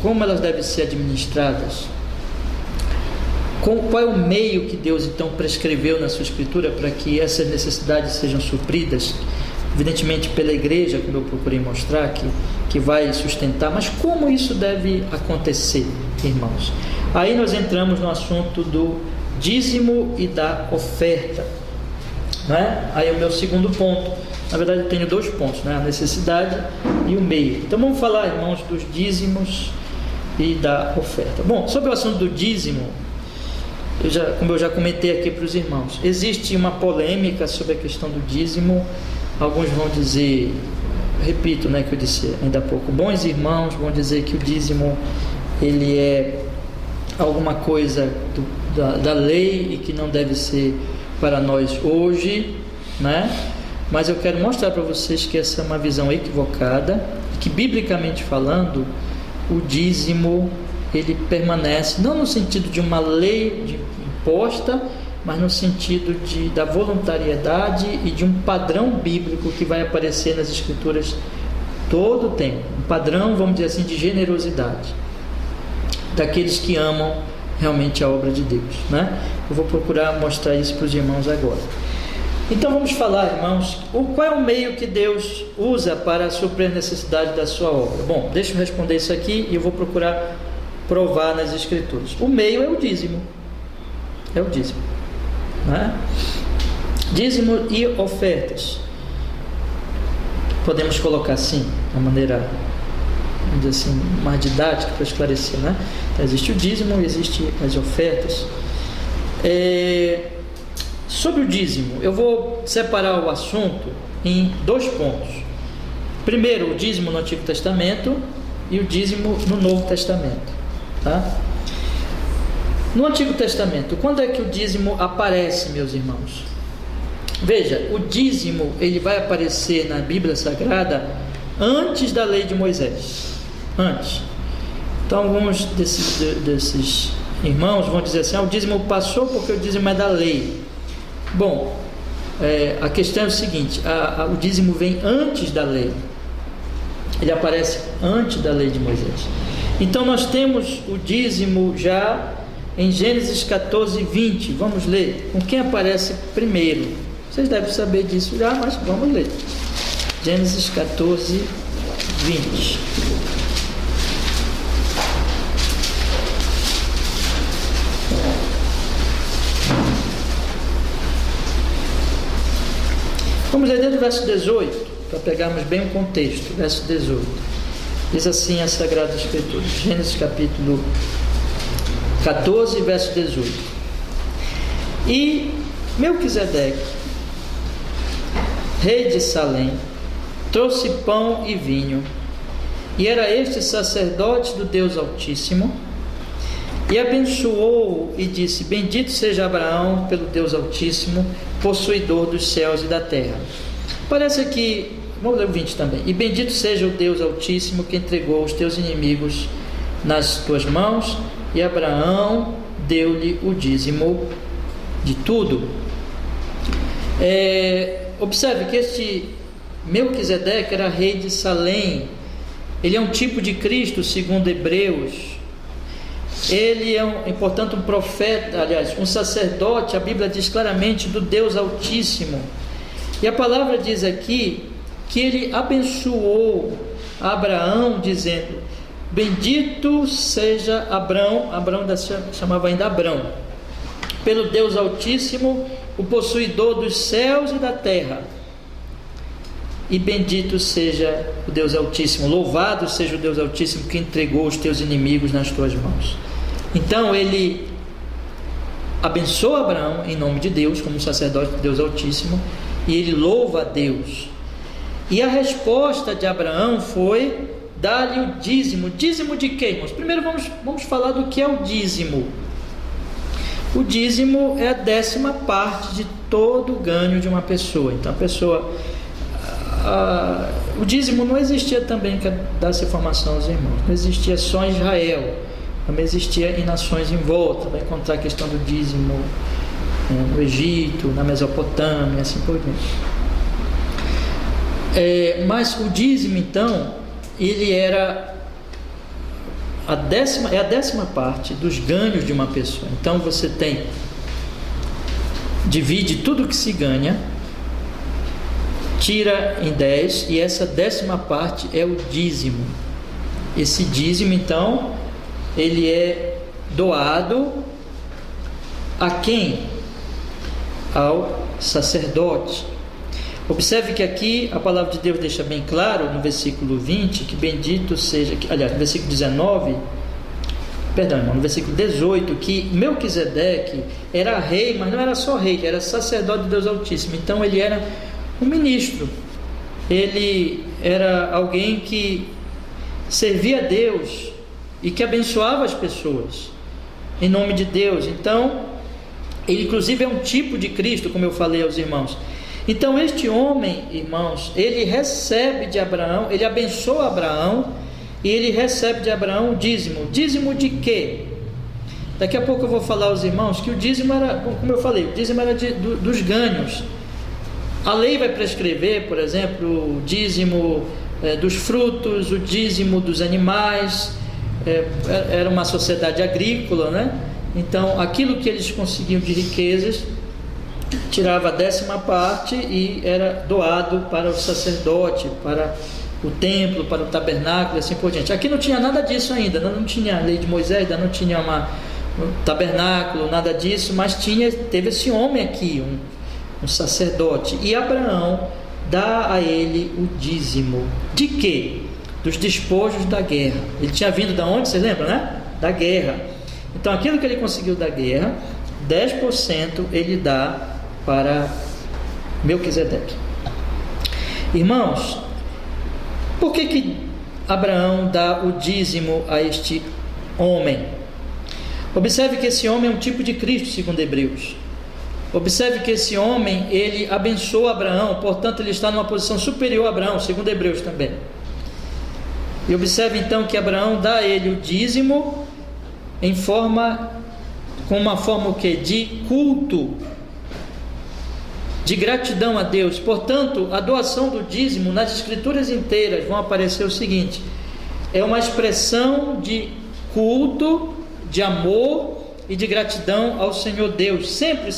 Como elas devem ser administradas? Qual é o meio que Deus então prescreveu na sua Escritura para que essas necessidades sejam supridas? Evidentemente pela igreja, como eu procurei mostrar, que vai sustentar. Mas como isso deve acontecer, irmãos? Aí nós entramos no assunto do dízimo e da oferta, não é? Aí é o meu segundo ponto. Na verdade eu tenho 2 pontos, né? A necessidade e o meio. Então vamos falar, irmãos, dos dízimos e da oferta. Bom, sobre o assunto do dízimo, como eu já comentei aqui para os irmãos, existe uma polêmica sobre a questão do dízimo. Alguns vão dizer, repito, né, que eu disse ainda há pouco, bons irmãos vão dizer que o dízimo ele é alguma coisa da lei e que não deve ser para nós hoje, né? Mas eu quero mostrar para vocês que essa é uma visão equivocada, que biblicamente falando, o dízimo ele permanece, não no sentido de uma lei imposta, mas no sentido da voluntariedade e de um padrão bíblico que vai aparecer nas Escrituras todo o tempo. Um padrão, vamos dizer assim, de generosidade daqueles que amam realmente a obra de Deus, né? Eu vou procurar mostrar isso para os irmãos agora. Então vamos falar, irmãos, qual é o meio que Deus usa para suprir a necessidade da sua obra? Bom, deixa eu responder isso aqui e eu vou procurar provar nas Escrituras. O meio é o dízimo. É o dízimo, né? Dízimo e ofertas. Podemos colocar assim, de uma maneira, vamos dizer assim, mais didática para esclarecer, né? Então, existe o dízimo e existe as ofertas. Sobre o dízimo, eu vou separar o assunto em 2 pontos. Primeiro, o dízimo no Antigo Testamento e o dízimo no Novo Testamento, tá? No Antigo Testamento, quando é que o dízimo aparece, meus irmãos? Veja, o dízimo ele vai aparecer na Bíblia Sagrada antes da lei de Moisés. Antes. Então, alguns desses irmãos vão dizer assim: o dízimo passou porque o dízimo é da lei. Bom, a questão é o seguinte: o dízimo vem antes da lei. Ele aparece antes da lei de Moisés. Então, nós temos o dízimo já em Gênesis 14, 20. Vamos ler. Com quem aparece primeiro? Vocês devem saber disso já, mas vamos ler. Gênesis 14, 20. Vamos ler desde o verso 18, para pegarmos bem o contexto. Verso 18. Diz assim a Sagrada Escritura. Gênesis capítulo 14, verso 18. E Melquisedeque, rei de Salém, trouxe pão e vinho, e era este sacerdote do Deus Altíssimo, e abençoou e disse: bendito seja Abraão pelo Deus Altíssimo, possuidor dos céus e da terra. Parece aqui, vamos ler o 20 também. E bendito seja o Deus Altíssimo que entregou os teus inimigos nas tuas mãos, e Abraão deu-lhe o dízimo de tudo. Observe que este Melquisedeque era rei de Salém. Ele é um tipo de Cristo, segundo Hebreus. Ele é, portanto, um profeta, aliás, um sacerdote, a Bíblia diz claramente, do Deus Altíssimo. E a palavra diz aqui que ele abençoou Abraão, dizendo: bendito seja Abraão chamava ainda Abrão, pelo Deus Altíssimo, o possuidor dos céus e da terra. E bendito seja o Deus Altíssimo, louvado seja o Deus Altíssimo que entregou os teus inimigos nas tuas mãos. Então ele abençoa Abraão em nome de Deus, como sacerdote do Deus Altíssimo, e ele louva a Deus. E a resposta de Abraão foi dar-lhe o dízimo. Dízimo de quê, irmãos? Primeiro vamos falar do que é o dízimo. O dízimo é a 10ª parte de todo o ganho de uma pessoa. Então a pessoa... o dízimo não existia também, que dá essa informação aos irmãos, não existia só em Israel, também existia em nações em volta. Vai encontrar a questão do dízimo no Egito, na Mesopotâmia, assim por diante. Mas o dízimo, então, ele era a 10ª parte dos ganhos de uma pessoa. Então você divide tudo que se ganha, tira em 10, e essa 10ª parte é o dízimo. Esse dízimo, então, ele é doado a quem? Ao sacerdote. Observe que aqui a palavra de Deus deixa bem claro no versículo 20 que bendito seja, aliás, no versículo 19, perdão, irmão, no versículo 18, que Melquisedeque era rei, mas não era só rei, era sacerdote de Deus Altíssimo. Então ele era um ministro, ele era alguém que servia a Deus e que abençoava as pessoas em nome de Deus. Então ele inclusive é um tipo de Cristo, como eu falei aos irmãos. Então este homem, irmãos, ele recebe de Abraão, ele abençoa Abraão, e ele recebe de Abraão o dízimo. Dízimo de quê? Daqui a pouco eu vou falar aos irmãos que o dízimo era, como eu falei, o dízimo era dos ganhos. A lei vai prescrever, por exemplo, o dízimo dos frutos, o dízimo dos animais. Era uma sociedade agrícola, né? Então aquilo que eles conseguiam de riquezas, tirava a 10ª e era doado para o sacerdote, para o templo, para o tabernáculo e assim por diante. Aqui não tinha nada disso ainda, não tinha a lei de Moisés, ainda não tinha um tabernáculo, nada disso, mas teve esse homem aqui, um sacerdote, e Abraão dá a ele o dízimo. De quê? Dos despojos da guerra. Ele tinha vindo da onde? Vocês lembram, né? Da guerra. Então aquilo que ele conseguiu da guerra, 10% ele dá para Melquisedeque. Irmãos, por que Abraão dá o dízimo a este homem? Observe que esse homem é um tipo de Cristo, segundo Hebreus. Observe que esse homem, ele abençoa Abraão, portanto ele está numa posição superior a Abraão, segundo Hebreus também. E observe então que Abraão dá a ele o dízimo com uma forma o quê? De culto, de gratidão a Deus. Portanto, a doação do dízimo nas escrituras inteiras vão aparecer o seguinte: é uma expressão de culto, de amor e de gratidão ao Senhor Deus. Sempre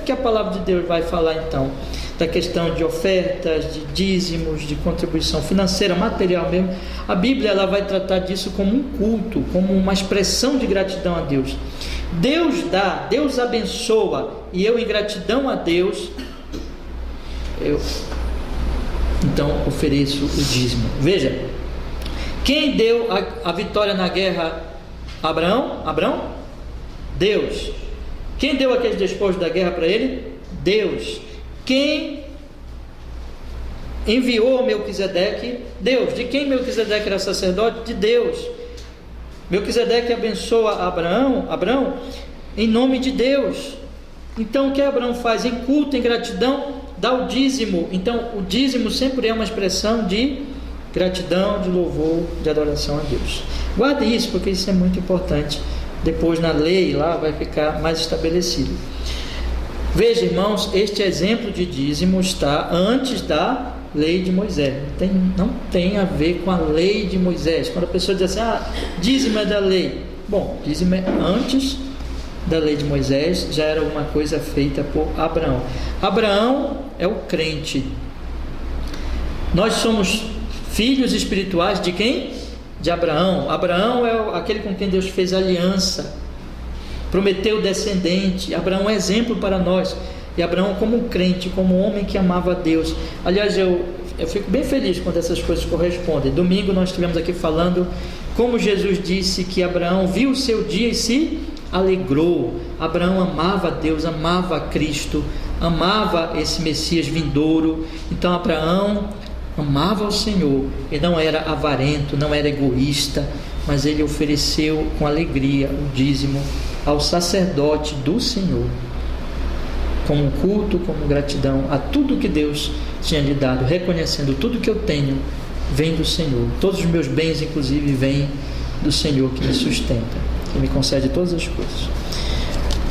que a palavra de Deus vai falar então da questão de ofertas, de dízimos, de contribuição financeira, material mesmo, a Bíblia ela vai tratar disso como um culto, como uma expressão de gratidão a Deus. Deus dá, Deus abençoa, e eu, em gratidão a Deus, eu então ofereço o dízimo. Veja, quem deu a vitória na guerra? Abraão? Deus. Quem deu aqueles despojos da guerra para ele? Deus. Quem enviou Melquisedeque? Deus. De quem Melquisedeque era sacerdote? De Deus. Melquisedeque abençoa Abraão em nome de Deus. Então o que Abraão faz? Em culto, em gratidão, dá o dízimo. Então o dízimo sempre é uma expressão de gratidão, de louvor, de adoração a Deus. Guarde isso, porque isso é muito importante. Depois na lei lá vai ficar mais estabelecido. Veja, irmãos, este exemplo de dízimo está antes da lei de Moisés. Não tem a ver com a lei de Moisés. Quando a pessoa diz assim, dízimo é da lei. Bom, dízimo é antes da lei de Moisés, já era uma coisa feita por Abraão. Abraão é o crente. Nós somos filhos espirituais de quem? De Abraão. Abraão é aquele com quem Deus fez aliança, prometeu descendente. Abraão é exemplo para nós. E Abraão, como um crente, como um homem que amava a Deus. Aliás, eu fico bem feliz quando essas coisas correspondem. Domingo nós estivemos aqui falando como Jesus disse que Abraão viu o seu dia e se alegrou. Abraão amava a Deus, amava a Cristo, amava esse Messias vindouro. Então Abraão amava o Senhor e não era avarento, não era egoísta, mas ele ofereceu com alegria o dízimo ao sacerdote do Senhor, como um culto, como gratidão a tudo que Deus tinha lhe dado, reconhecendo tudo que eu tenho vem do Senhor. Todos os meus bens, inclusive, vêm do Senhor que me sustenta, que me concede todas as coisas.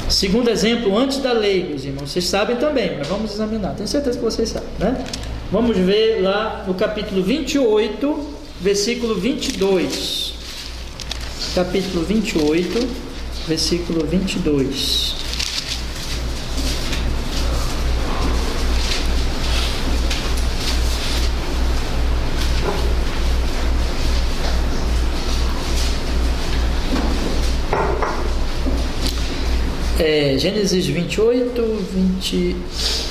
Segundo exemplo, antes da lei, meus irmãos, vocês sabem também, mas vamos examinar, tenho certeza que vocês sabem, né? Vamos ver lá no capítulo 28, versículo 22. Capítulo 28, versículo 22. Gênesis 28,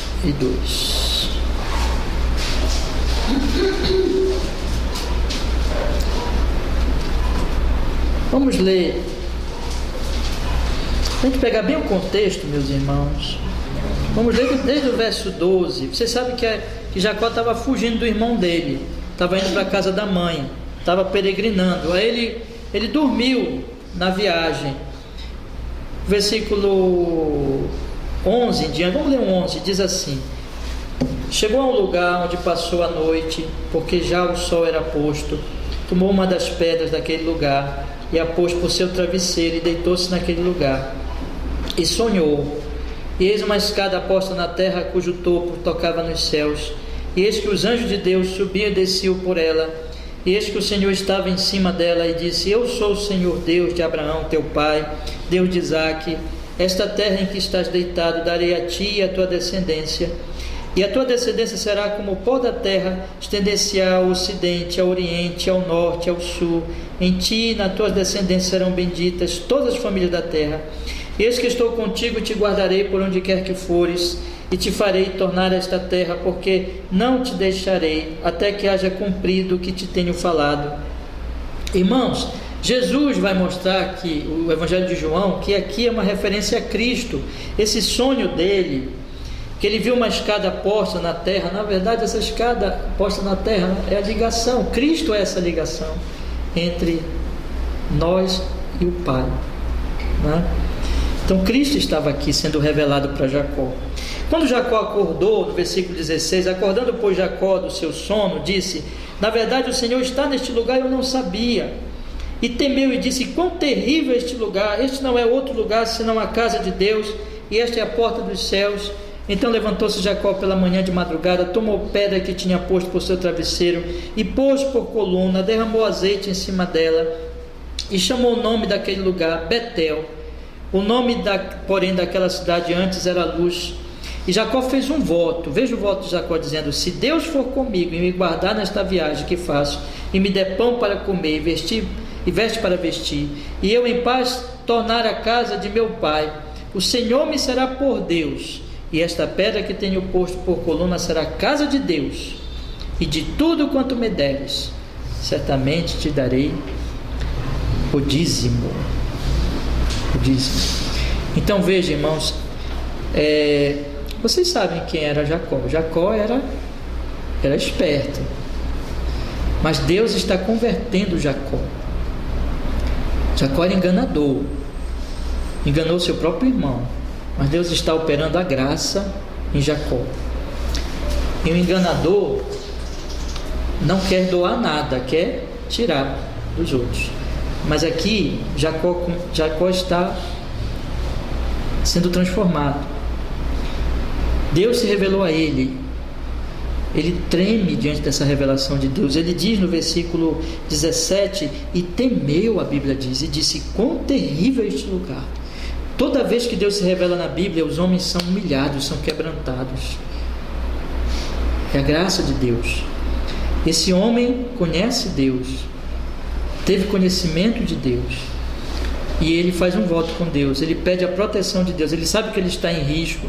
22. Vamos ler A gente pegar bem o contexto, meus irmãos, vamos desde o verso 12. Você sabe que Jacó estava fugindo do irmão dele, estava indo para a casa da mãe, estava peregrinando. Aí ele dormiu na viagem. Versículo 11 em diante, vamos ler o 11, diz assim: chegou a um lugar onde passou a noite, porque já o sol era posto. Tomou uma das pedras daquele lugar e a pôs por seu travesseiro e deitou-se naquele lugar. E sonhou, e eis uma escada posta na terra, cujo topo tocava nos céus. E eis que os anjos de Deus subiam e desciam por ela. E eis que o Senhor estava em cima dela e disse: eu sou o Senhor Deus de Abraão teu pai, Deus de Isaque. Esta terra em que estás deitado darei a ti e a tua descendência. E a tua descendência será como o pó da terra, estender-se-á ao ocidente, ao oriente, ao norte, ao sul. Em ti e na tua descendência serão benditas todas as famílias da terra. Eis que estou contigo e te guardarei por onde quer que fores, e te farei tornar a esta terra, porque não te deixarei, até que haja cumprido o que te tenho falado. Irmãos, Jesus vai mostrar aqui, o Evangelho de João, que aqui é uma referência a Cristo. Esse sonho dele, que ele viu uma escada posta na terra, na verdade essa escada posta na terra é a ligação, Cristo é essa ligação entre nós e o Pai, né? Então Cristo estava aqui sendo revelado para Jacó. Quando Jacó acordou, no versículo 16, acordando pois Jacó do seu sono, disse: na verdade o Senhor está neste lugar e eu não sabia. E temeu e disse: quão terrível é este lugar, este não é outro lugar senão a casa de Deus, e esta é a porta dos céus. Então levantou-se Jacó pela manhã de madrugada, tomou pedra que tinha posto por seu travesseiro e pôs por coluna, derramou azeite em cima dela e chamou o nome daquele lugar Betel. O nome porém daquela cidade antes era Luz. E Jacó fez um voto, veja o voto de Jacó dizendo: se Deus for comigo e me guardar nesta viagem que faço, e me der pão para comer e veste para vestir, e eu em paz tornar a casa de meu pai, o Senhor me será por Deus, e esta pedra que tenho posto por coluna será a casa de Deus, e de tudo quanto me deres, certamente te darei o dízimo. O dízimo. Então veja, irmãos, vocês sabem quem era Jacó. Jacó era esperto, mas Deus está convertendo Jacó. Jacó era enganador, enganou seu próprio irmão, mas Deus está operando a graça em Jacó. E o enganador não quer doar nada, quer tirar dos outros. Mas aqui Jacó está sendo transformado. Deus se revelou a ele. Ele treme diante dessa revelação de Deus. Ele diz no versículo 17: e temeu, a Bíblia diz, e disse: quão terrível é este lugar. Toda vez que Deus se revela na Bíblia, os homens são humilhados, são quebrantados. É a graça de Deus. Esse homem conhece Deus, teve conhecimento de Deus, e ele faz um voto com Deus. Ele pede a proteção de Deus. Ele sabe que ele está em risco,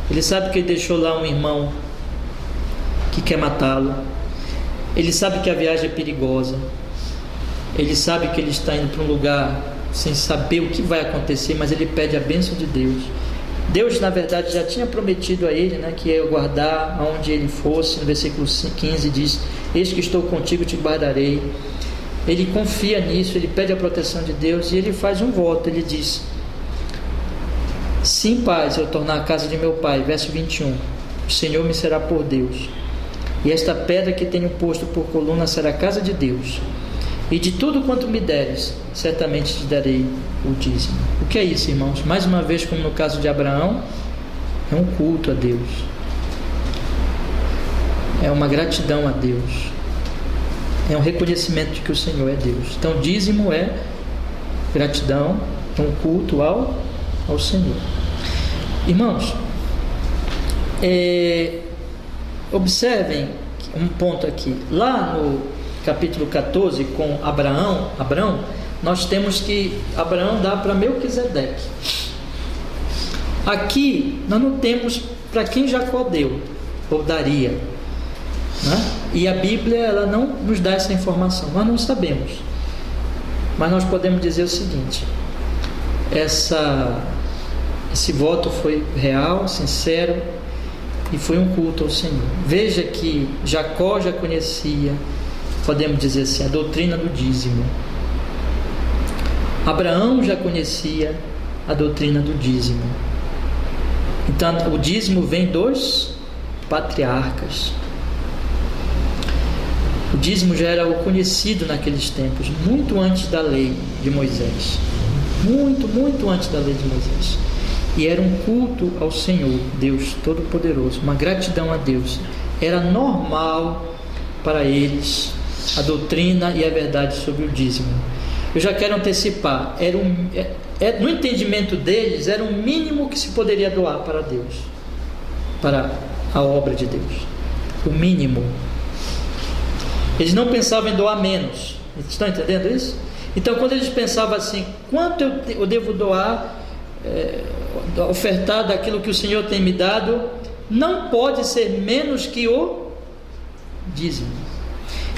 ele sabe que ele deixou lá um irmão que quer matá-lo, ele sabe que a viagem é perigosa, ele sabe que ele está indo para um lugar sem saber o que vai acontecer, mas ele pede a bênção de Deus. Deus, na verdade, já tinha prometido a ele, que ia guardar aonde ele fosse. No versículo 15 diz: eis que estou contigo, te guardarei. Ele confia nisso, ele pede a proteção de Deus, e ele faz um voto. Ele diz: se em paz eu tornar a casa de meu pai, verso 21, o Senhor me será por Deus, e esta pedra que tenho posto por coluna será a casa de Deus, e de tudo quanto me deres, certamente te darei o dízimo. O que é isso, irmãos? Mais uma vez, como no caso de Abraão, é um culto a Deus, é uma gratidão a Deus, é um reconhecimento de que o Senhor é Deus. Então dízimo é gratidão, é um culto ao Senhor. Irmãos, observem um ponto aqui. Lá no capítulo 14, com Abraão, nós temos que Abraão dá para Melquisedeque. Aqui nós não temos para quem Jacó deu ou daria, né? E a Bíblia, ela não nos dá essa informação, nós não sabemos. Mas nós podemos dizer o seguinte: esse voto foi real, sincero, e foi um culto ao Senhor. Veja que Jacó já conhecia, podemos dizer assim, a doutrina do dízimo. Abraão já conhecia a doutrina do dízimo. Então, o dízimo vem dos patriarcas. O dízimo já era conhecido naqueles tempos, muito antes da lei de Moisés. Muito antes da lei de Moisés. E era um culto ao Senhor, Deus Todo-Poderoso, uma gratidão a Deus. Era normal para eles a doutrina e a verdade sobre o dízimo. Eu já quero antecipar, no entendimento deles, era o mínimo que se poderia doar para Deus, para a obra de Deus. O mínimo. Eles não pensavam em doar menos. Estão entendendo isso? Então, quando eles pensavam assim, quanto eu devo doar, ofertar daquilo que o Senhor tem me dado, não pode ser menos que o dízimo.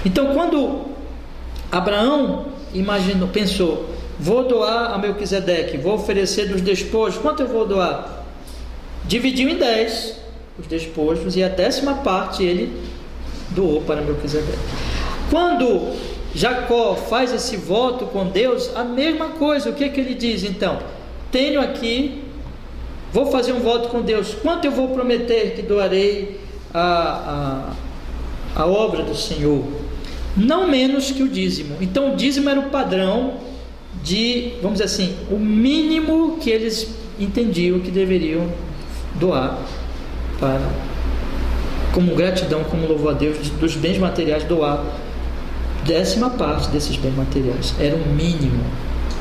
Então, quando Abraão pensou, vou doar a Melquisedeque, vou oferecer dos despojos, quanto eu vou doar? Dividiu em 10 os despojos, e a 10ª parte ele doou para Melquisedeque. Quando Jacó faz esse voto com Deus, a mesma coisa. O que ele diz então? Tenho aqui, vou fazer um voto com Deus, quanto eu vou prometer que doarei a obra do Senhor? Não menos que o dízimo. Então o dízimo era o padrão de, vamos dizer assim, o mínimo que eles entendiam que deveriam doar como gratidão, como louvor a Deus, dos bens materiais, doar 10ª parte desses bens materiais. Era o mínimo.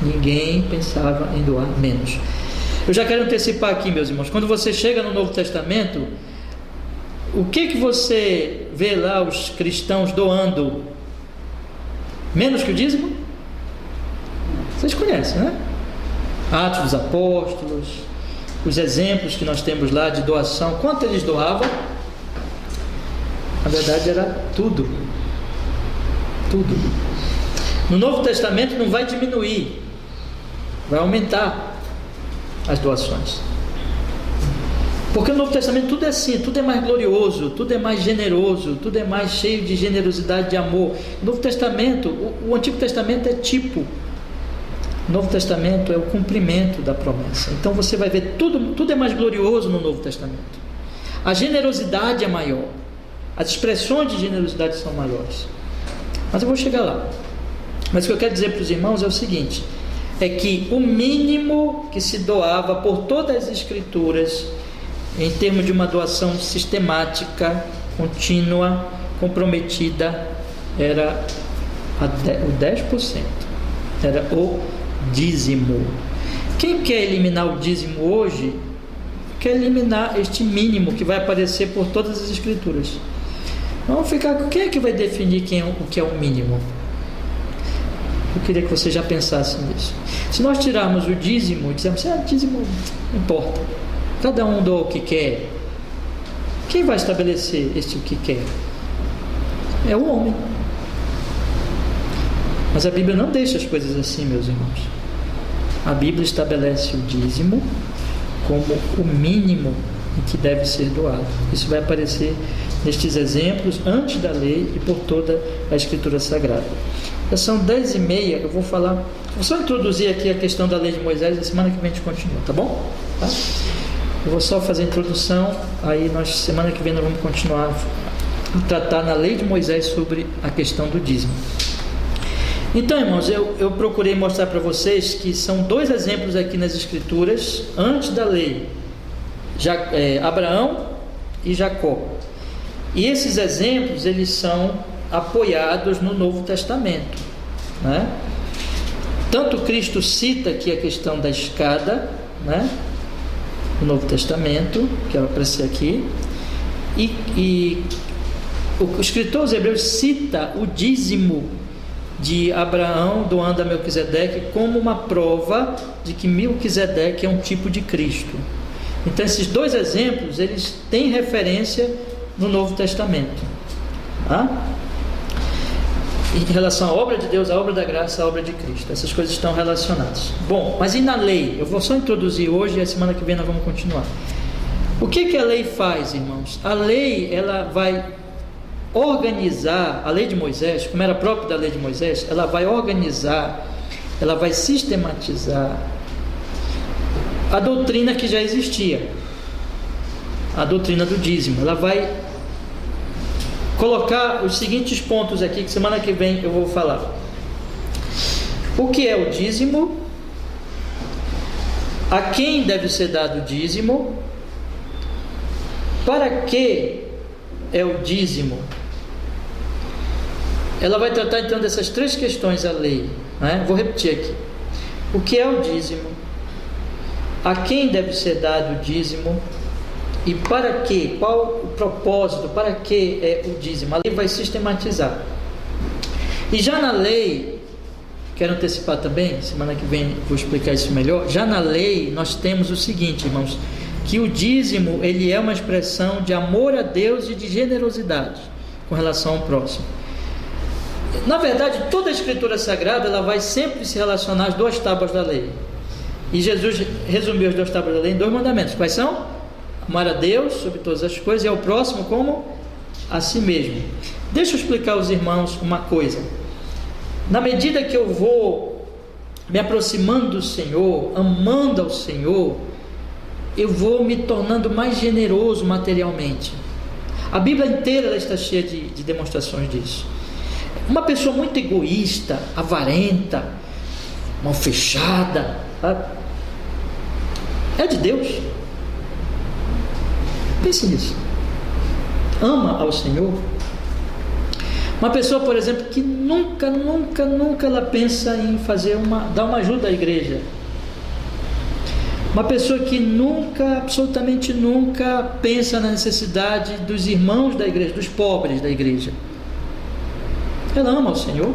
Ninguém pensava em doar menos. Eu já quero antecipar aqui, meus irmãos, quando você chega no Novo Testamento, o que você vê lá os cristãos doando menos que o dízimo? Vocês conhecem, né? Atos dos Apóstolos, os exemplos que nós temos lá de doação. Quanto eles doavam? Na verdade era tudo. No Novo Testamento não vai diminuir, vai aumentar as doações. Porque no Novo Testamento tudo é assim, tudo é mais glorioso, tudo é mais generoso, tudo é mais cheio de generosidade, de amor. O Novo Testamento, o Antigo Testamento é tipo, o Novo Testamento é o cumprimento da promessa. Então você vai ver, tudo é mais glorioso no Novo Testamento. A generosidade é maior, as expressões de generosidade são maiores. Mas eu vou chegar lá. Mas o que eu quero dizer para os irmãos é o seguinte, é que o mínimo que se doava por todas as Escrituras, em termos de uma doação sistemática, contínua, comprometida, era o 10%, era o dízimo. Quem quer eliminar o dízimo hoje, quer eliminar este mínimo que vai aparecer por todas as Escrituras. Vamos ficar com quem é que vai definir o que é o mínimo? Eu queria que você já pensasse nisso. Se nós tirarmos o dízimo e dizermos, dízimo não importa, cada um doa o que quer, quem vai estabelecer o que quer? É o homem. Mas a Bíblia não deixa as coisas assim, meus irmãos. A Bíblia estabelece o dízimo como o mínimo em que deve ser doado. Isso vai aparecer nestes exemplos antes da lei e por toda a Escritura Sagrada. Já são 10h30, eu vou só introduzir aqui a questão da lei de Moisés, e semana que vem a gente continua, tá bom? Tá? Eu vou só fazer a introdução, aí semana que vem nós vamos continuar a tratar na lei de Moisés sobre a questão do dízimo. Então, irmãos, eu procurei mostrar para vocês que são 2 exemplos aqui nas Escrituras, antes da lei, Abraão e Jacó. E esses exemplos, eles são apoiados no Novo Testamento, né? Tanto Cristo cita aqui a questão da escada, né? No Novo Testamento, que vai aparecer aqui, e o escritor aos Hebreus cita o dízimo de Abraão doando a Melquisedeque como uma prova de que Melquisedeque é um tipo de Cristo. Então esses 2 exemplos, eles têm referência no Novo Testamento, tá? em relação à obra de Deus, à obra da graça, à obra de Cristo. Essas coisas estão relacionadas. Bom, mas e na lei? Eu vou só introduzir hoje e a semana que vem nós vamos continuar. O que a lei faz, irmãos? A lei, ela vai organizar, a lei de Moisés, como era próprio da lei de Moisés, ela vai organizar, ela vai sistematizar a doutrina que já existia, a doutrina do dízimo. Ela vai colocar os seguintes pontos aqui, que semana que vem eu vou falar. O que é o dízimo? A quem deve ser dado o dízimo? Para que é o dízimo? Ela vai tratar então dessas três questões a lei, né? Vou repetir aqui. O que é o dízimo? A quem deve ser dado o dízimo? E para que? Qual o propósito? Para que é o dízimo? A lei vai sistematizar. E já na lei, quero antecipar também, semana que vem vou explicar isso melhor. Já na lei nós temos o seguinte, irmãos, que o dízimo, ele é uma expressão de amor a Deus e de generosidade com relação ao próximo. Na verdade, toda a Escritura Sagrada, ela vai sempre se relacionar às duas tábuas da lei. E Jesus resumiu as duas tábuas da lei em 2 mandamentos. Quais são? Amar a Deus sobre todas as coisas e ao próximo como a si mesmo. Deixa eu explicar aos irmãos uma coisa. Na medida que eu vou me aproximando do Senhor, amando ao Senhor, eu vou me tornando mais generoso materialmente. A Bíblia inteira ela está cheia de demonstrações disso. Uma pessoa muito egoísta, avarenta, mal fechada, é de Deus? Pense nisso. Ama ao Senhor? Uma pessoa, por exemplo, que nunca ela pensa em dar uma ajuda à igreja. Uma pessoa que absolutamente nunca pensa na necessidade dos irmãos da igreja, dos pobres da igreja. Ela ama ao Senhor?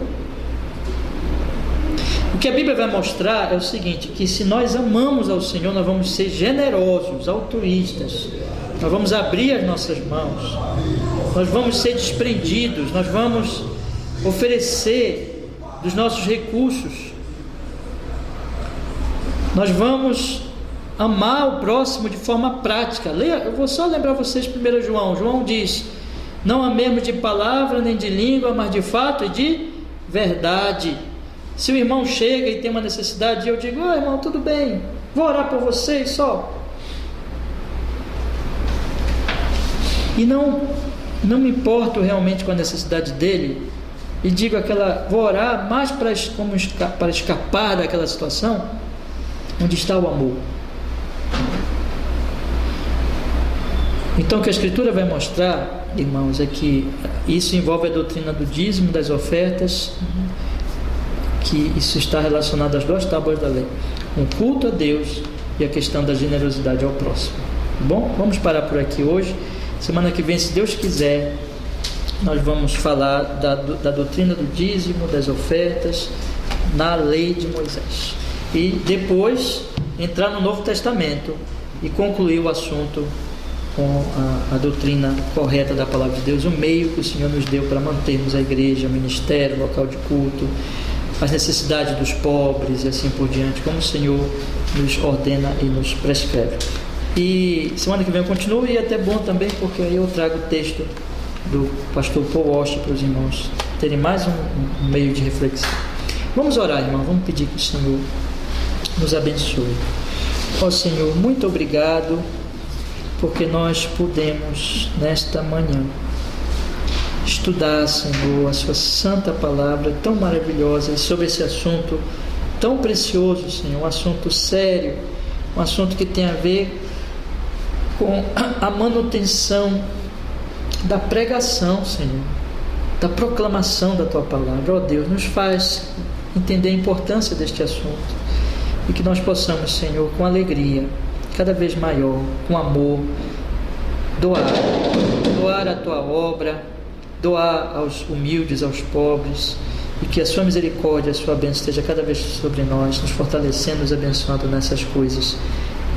O que a Bíblia vai mostrar é o seguinte, que se nós amamos ao Senhor, nós vamos ser generosos, altruístas, nós vamos abrir as nossas mãos, nós vamos ser desprendidos, nós vamos oferecer dos nossos recursos, nós vamos amar o próximo de forma prática. Eu vou só lembrar vocês 1 João. João diz: não amemos de palavra nem de língua, mas de fato e de verdade. Se o irmão chega e tem uma necessidade, eu digo: irmão, tudo bem, vou orar por vocês só. E não me importo realmente com a necessidade dele, e digo vou orar mais para escapar daquela situação. Onde está o amor? Então o que a Escritura vai mostrar, irmãos, é que isso envolve a doutrina do dízimo, das ofertas, que isso está relacionado às duas tábuas da lei, o culto a Deus e a questão da generosidade ao próximo. Bom, vamos parar por aqui hoje. Semana que vem, se Deus quiser, nós vamos falar da doutrina do dízimo, das ofertas na lei de Moisés, e depois entrar no Novo Testamento e concluir o assunto com a doutrina correta da palavra de Deus, o meio que o Senhor nos deu para mantermos a igreja, o ministério, o local de culto, as necessidades dos pobres e assim por diante, como o Senhor nos ordena e nos prescreve. E semana que vem eu continuo, e é até bom também, porque aí eu trago o texto do pastor Paul Walsh para os irmãos terem mais um meio de reflexão. Vamos orar, irmão, vamos pedir que o Senhor nos abençoe. Ó Senhor, muito obrigado, porque nós pudemos nesta manhã estudar, Senhor, a sua santa palavra tão maravilhosa sobre esse assunto tão precioso, Senhor, um assunto sério, um assunto que tem a ver com a manutenção da pregação, Senhor, da proclamação da tua palavra. Ó Deus, nos faz entender a importância deste assunto, e que nós possamos, Senhor, com alegria cada vez maior, com amor, doar a tua obra, doar aos humildes, aos pobres, e que a sua misericórdia, a sua bênção esteja cada vez sobre nós, nos fortalecendo, nos abençoando nessas coisas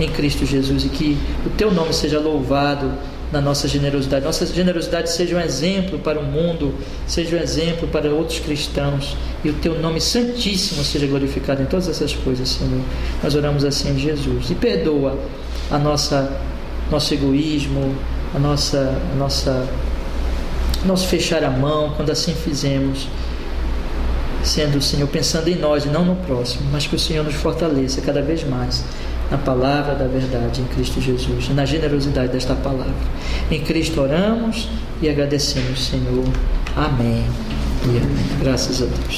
em Cristo Jesus, e que o teu nome seja louvado na nossa generosidade. Nossa generosidade seja um exemplo para o mundo, seja um exemplo para outros cristãos, e o Teu nome santíssimo seja glorificado em todas essas coisas, Senhor. Nós oramos assim em Jesus. E perdoa a nosso egoísmo, nosso fechar a mão quando assim fizemos, sendo o Senhor pensando em nós e não no próximo, mas que o Senhor nos fortaleça cada vez mais na palavra da verdade em Cristo Jesus, na generosidade desta palavra. Em Cristo oramos e agradecemos, Senhor. Amém e amém. Graças a Deus.